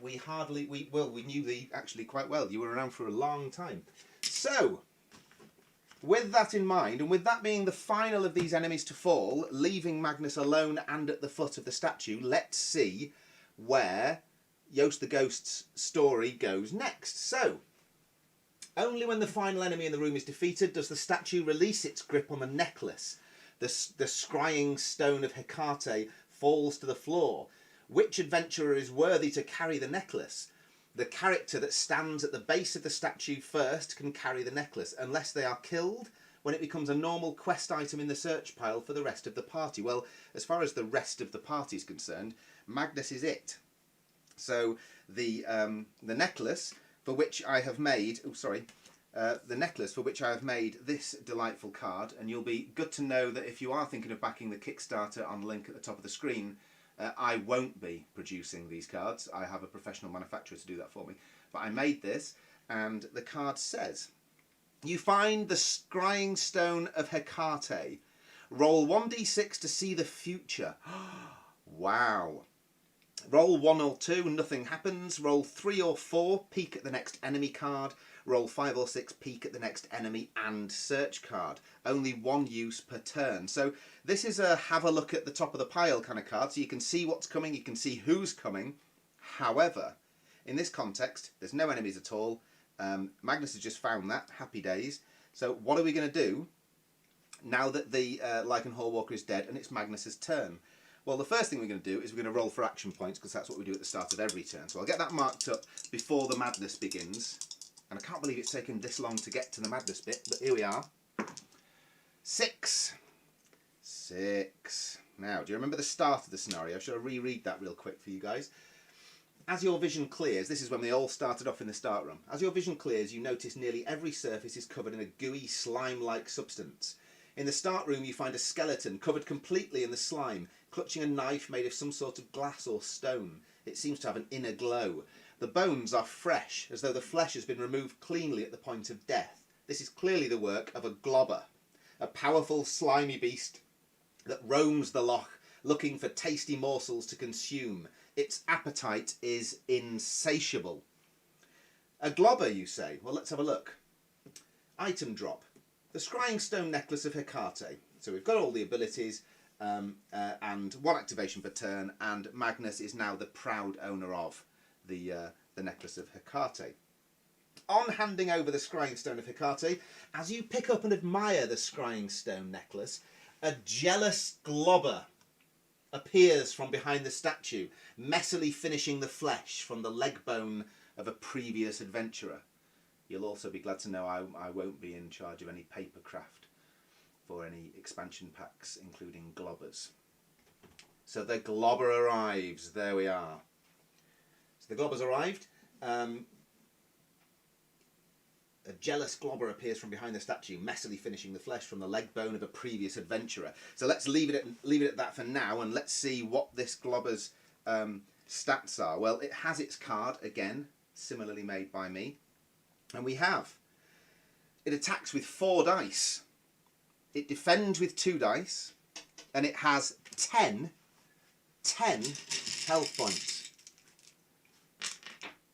We knew thee actually quite well. You were around for a long time. So, with that in mind, and with that being the final of these enemies to fall, leaving Magnus alone and at the foot of the statue, let's see where Yost the Ghost's story goes next. So, only when the final enemy in the room is defeated does the statue release its grip on the necklace. The scrying stone of Hecate falls to the floor. Which adventurer is worthy to carry the necklace? The character that stands at the base of the statue first can carry the necklace, unless they are killed, when it becomes a normal quest item in the search pile for the rest of the party. Well, as far as the rest of the party is concerned, Magnus is it. So the necklace for which I have made... Oh, sorry. The necklace for which I have made this delightful card, and you'll be good to know that if you are thinking of backing the Kickstarter on the link at the top of the screen, I won't be producing these cards. I have a professional manufacturer to do that for me. But I made this, and the card says, you find the scrying stone of Hecate. Roll 1d6 to see the future. Wow. Roll 1 or 2, nothing happens. Roll 3 or 4, peek at the next enemy card. Roll 5 or 6, peek at the next enemy and search card. Only 1 use per turn. So this is a have a look at the top of the pile kind of card, so you can see what's coming, you can see who's coming. However, In this context, there's no enemies at all. Magnus has just found that. Happy days. So what are we going to do now that the Lycan Hallwalker is dead and it's Magnus's turn? Well, the first thing we're going to do is we're going to roll for action points, because that's what we do at the start of every turn. So I'll get that marked up before the madness begins. And I can't believe it's taken this long to get to the madness bit, but here we are. 6. 6. Now, do you remember the start of the scenario? Should I reread that real quick for you guys? As your vision clears, this is when they all started off in the start room. As your vision clears, you notice nearly every surface is covered in a gooey, slime-like substance. In the start room, you find a skeleton covered completely in the slime, clutching a knife made of some sort of glass or stone. It seems to have an inner glow. The bones are fresh, as though the flesh has been removed cleanly at the point of death. This is clearly the work of a globber, a powerful, slimy beast that roams the Loch, looking for tasty morsels to consume. Its appetite is insatiable. A globber, you say? Well, let's have a look. Item drop. The Scrying stone necklace of Hecate. So we've got all the abilities and 1 activation per turn, and Magnus is now the proud owner of the necklace of Hecate. On handing over the Scrying stone of Hecate, as you pick up and admire the Scrying stone necklace, a jealous globber appears from behind the statue, messily finishing the flesh from the leg bone of a previous adventurer. You'll also be glad to know I won't be in charge of any paper craft for any expansion packs, including globbers. So the globber arrives. There we are. So the globber's arrived. A jealous globber appears from behind the statue, messily finishing the flesh from the leg bone of a previous adventurer. So let's leave it at that for now, and let's see what this globber's stats are. Well, it has its card, again, similarly made by me. And we have, it attacks with 4 dice, it defends with 2 dice, and it has 10 health points.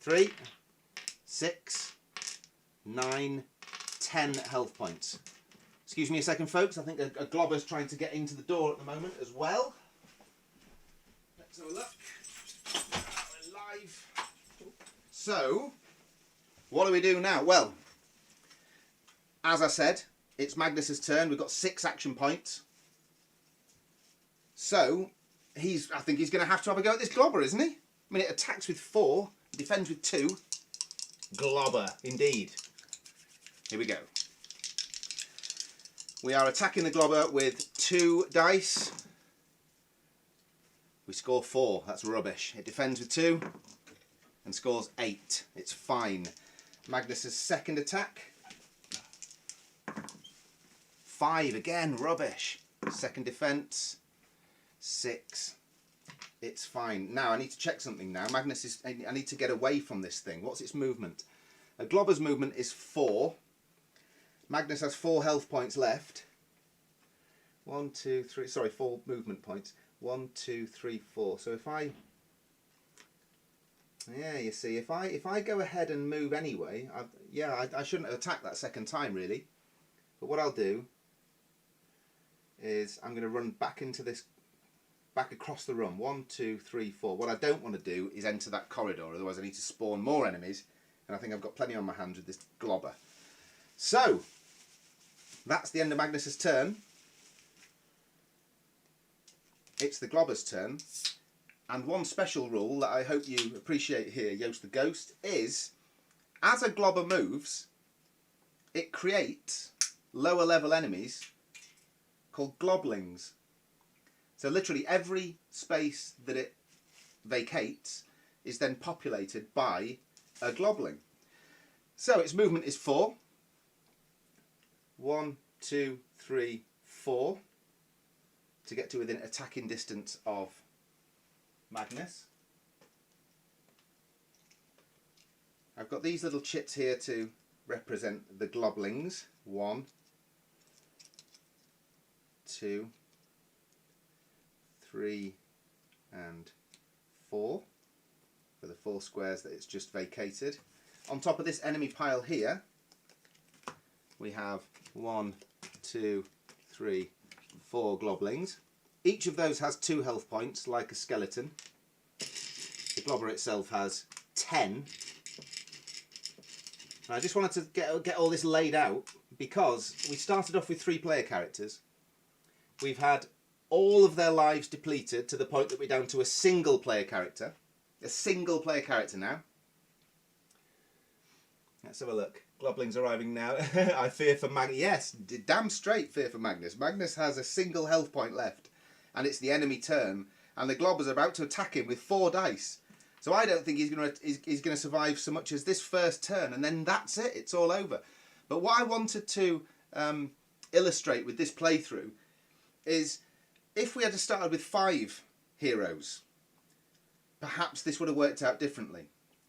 3, 6, 9, 10 health points. Excuse me a second, folks, I think a globber's trying to get into the door at the moment as well. Let's have a look. We're live. So, what do we do now? Well, as I said, it's Magnus's turn. We've got 6 action points. So, I think he's going to have a go at this globber, isn't he? I mean, it attacks with 4, defends with 2. Globber, indeed. Here we go. We are attacking the globber with 2 dice. We score 4. That's rubbish. It defends with 2 and scores 8. It's fine. Magnus's second attack. 5 again, rubbish. Second defense. 6. It's fine. Now I need to check something now. I need to get away from this thing. What's its movement? A globber's movement is 4. Magnus has 4 health points left. 1, 2, 3, sorry, 4 movement points. 1, 2, 3, 4. So if I, yeah, you see, if I go ahead and move anyway, I shouldn't have attacked that second time really. But what I'll do is I'm going to run back into this, back across the room. 1, 2, 3, 4. What I don't want to do is enter that corridor, otherwise I need to spawn more enemies, and I think I've got plenty on my hands with this globber. So, that's the end of Magnus's turn. It's the globber's turn. And one special rule that I hope you appreciate here, Yost the Ghost, is as a globber moves, it creates lower level enemies called globblings. So literally every space that it vacates is then populated by a globbling. So its movement is 4. 1, 2, 3, 4 to get to within attacking distance of Magnus. I've got these little chits here to represent the globblings. 1, 2, 3 and 4 for the 4 squares that it's just vacated. On top of this enemy pile here we have 1, 2, 3, 4 globblings. Each of those has 2 health points like a skeleton. The globber itself has 10. And I just wanted to get all this laid out because we started off with 3 player characters. We've had all of their lives depleted to the point that we're down to a single player character. A single player character now. Let's have a look. Globblings arriving now. I fear for Magnus. Yes, damn straight fear for Magnus. Magnus has a single health point left. And it's the enemy turn. And the Globbers are about to attack him with 4 dice. So I don't think he's going to survive so much as this first turn. And then that's it. It's all over. But what I wanted to illustrate with this playthrough is if we had started with 5 heroes, perhaps this would have worked out differently.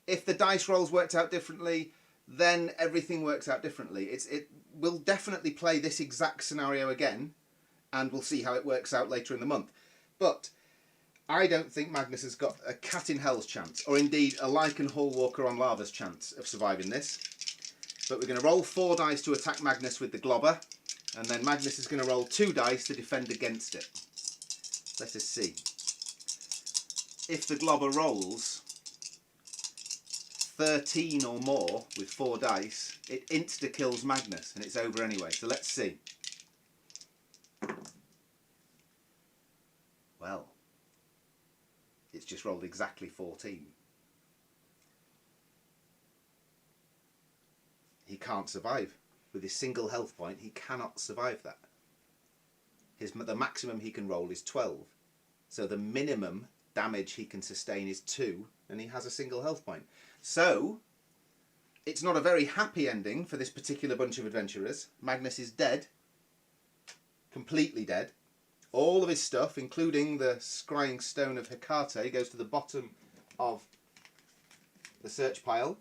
If the dice rolls worked out differently, then everything works out differently. It will definitely play this exact scenario again, and we'll see how it works out later in the month. But I don't think Magnus has got a cat in hell's chance, or indeed a Lichen Hall Walker on Lava's chance of surviving this. But we're going to roll 4 dice to attack Magnus with the Globber, and then Magnus is going to roll 2 dice to defend against it. Let us see. If the Globber rolls 13 or more with 4 dice, it insta-kills Magnus, and it's over anyway. So let's see. Well, it's just rolled exactly 14. He can't survive. With his single health point, he cannot survive that. The maximum he can roll is 12. So the minimum damage he can sustain is 2, and he has a single health point. So, it's not a very happy ending for this particular bunch of adventurers. Magnus is dead. Completely dead. All of his stuff, including the Scrying Stone of Hecate, goes to the bottom of the search pile.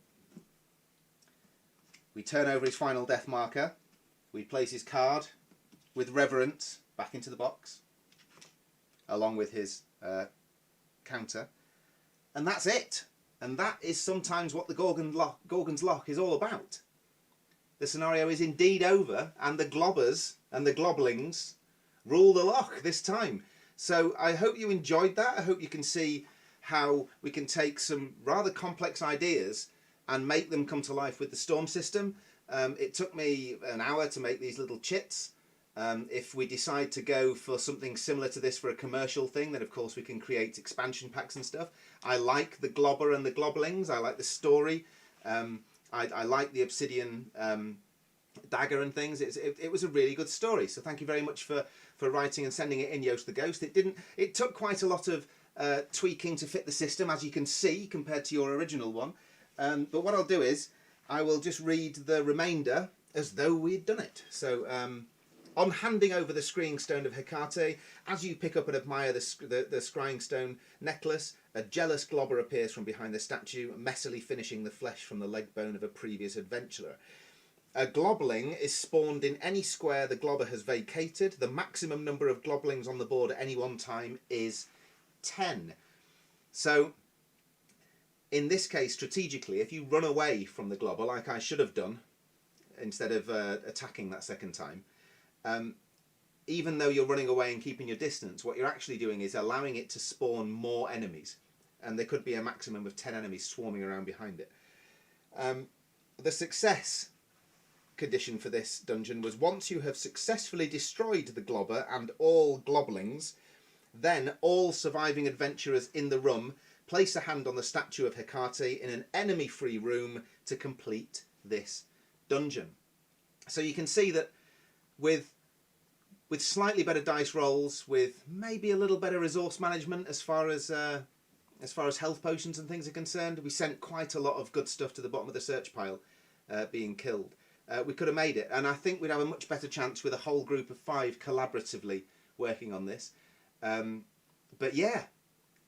We turn over his final death marker. We place his card with reverence back into the box, along with his counter. And that's it. And that is sometimes what the Gorgon's Loch is all about. The scenario is indeed over, and the Globbers and the Globblings rule the Loch this time. So I hope you enjoyed that. I hope you can see how we can take some rather complex ideas and make them come to life with the storm system. It took me an hour to make these little chits. If we decide to go for something similar to this for a commercial thing, then of course we can create expansion packs and stuff. I like the Globber and the Globblings. I like the story. I like the Obsidian dagger and things. It was a really good story. So thank you very much for writing and sending it in, Yost the Ghost. It took quite a lot of tweaking to fit the system, as you can see, compared to your original one. But what I'll do is I will just read the remainder as though we'd done it. So on handing over the Scrying Stone of Hecate, as you pick up and admire the Scrying Stone necklace, a jealous Globber appears from behind the statue, messily finishing the flesh from the leg bone of a previous adventurer. A Globbling is spawned in any square the Globber has vacated. The maximum number of Globblings on the board at any one time is 10. So, in this case, strategically, if you run away from the Globber, like I should have done, instead of attacking that second time, even though you're running away and keeping your distance, what you're actually doing is allowing it to spawn more enemies. And there could be a maximum of 10 enemies swarming around behind it. The success condition for this dungeon was once you have successfully destroyed the Globber and all Globblings, then all surviving adventurers in the room place a hand on the statue of Hecate in an enemy-free room to complete this dungeon. So you can see that with slightly better dice rolls, with maybe a little better resource management as far as health potions and things are concerned, we sent quite a lot of good stuff to the bottom of the search pile being killed. We could have made it, and I think we'd have a much better chance with a whole group of 5 collaboratively working on this. But yeah,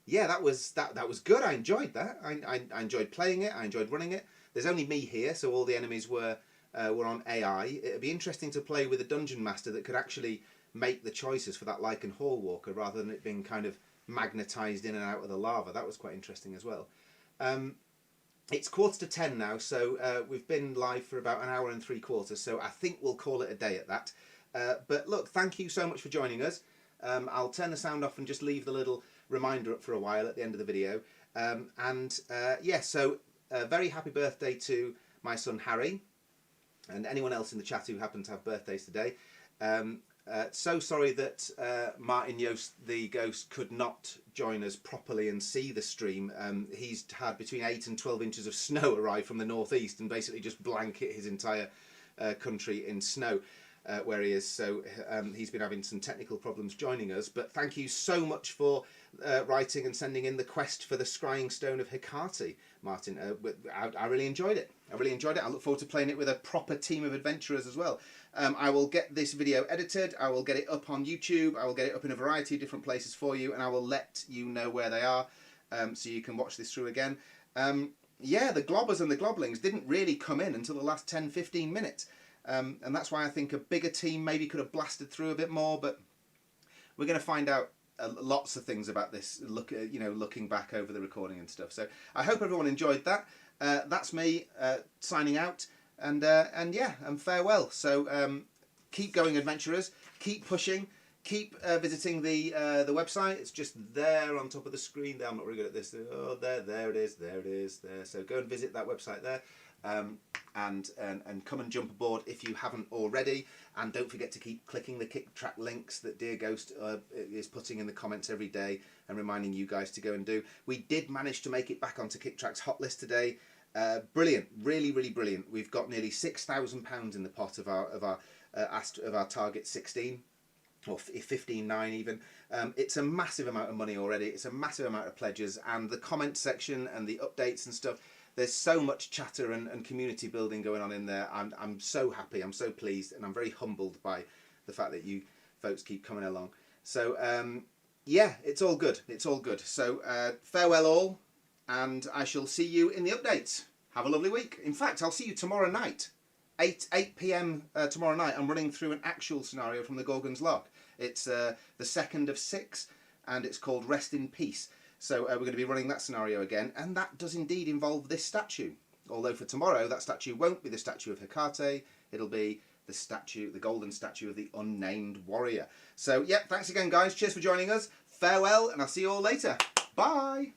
that was good. I enjoyed that. I enjoyed playing it. I enjoyed running it. There's only me here, so all the enemies were on AI. It'd be interesting to play with a dungeon master that could actually make the choices for that Lichen Hall Walker rather than it being kind of magnetised in and out of the lava. That was quite interesting as well. It's 9:45 now, so we've been live for about an hour and 3/4, so I think we'll call it a day at that. But look, thank you so much for joining us. I'll turn the sound off and just leave the little reminder up for a while at the end of the video. Yeah, so a very happy birthday to my son Harry, and anyone else in the chat who happened to have birthdays today. So sorry that Martyn Yost, the ghost, could not join us properly and see the stream. He's had between 8 and 12 inches of snow arrive from the northeast and basically just blanket his entire country in snow where he is. So he's been having some technical problems joining us. But thank you so much for writing and sending in the quest for the Scrying Stone of Hecate, Martyn. I really enjoyed it. I really enjoyed it. I look forward to playing it with a proper team of adventurers as well. I will get this video edited, I will get it up on YouTube, I will get it up in a variety of different places for you, and I will let you know where they are, so you can watch this through again. Yeah, the Globbers and the Globblings didn't really come in until the last 10-15 minutes, and that's why I think a bigger team maybe could have blasted through a bit more, but we're going to find out lots of things about this, looking back over the recording and stuff. So I hope everyone enjoyed that. That's me signing out. And yeah, and farewell. So keep going, adventurers. Keep pushing. Keep visiting the website. It's just there on top of the screen. There, I'm not really good at this. Oh, there it is. There it is. There. So go and visit that website there, and come and jump aboard if you haven't already. And don't forget to keep clicking the Kicktrack links that Dear Ghost is putting in the comments every day and reminding you guys to go and do. We did manage to make it back onto Kicktrack's hot list today. Brilliant, really brilliant. We've got nearly £6,000 in the pot of our target 16, or 15.9 even. It's a massive amount of money already. It's a massive amount of pledges, and the comment section and the updates and stuff. There's so much chatter and community building going on in there. I'm so happy. I'm so pleased, and I'm very humbled by the fact that you folks keep coming along. So yeah, it's all good. It's all good. So farewell all. And I shall see you in the updates. Have a lovely week. In fact, I'll see you tomorrow night. 8 PM tomorrow night. I'm running through an actual scenario from the Gorgon's Loch. It's the second of 6, and it's called Rest in Peace. So we're going to be running that scenario again, and that does indeed involve this statue. Although for tomorrow, that statue won't be the statue of Hecate. It'll be the statue, the golden statue of the unnamed warrior. So, yeah, thanks again, guys. Cheers for joining us. Farewell, and I'll see you all later. Bye.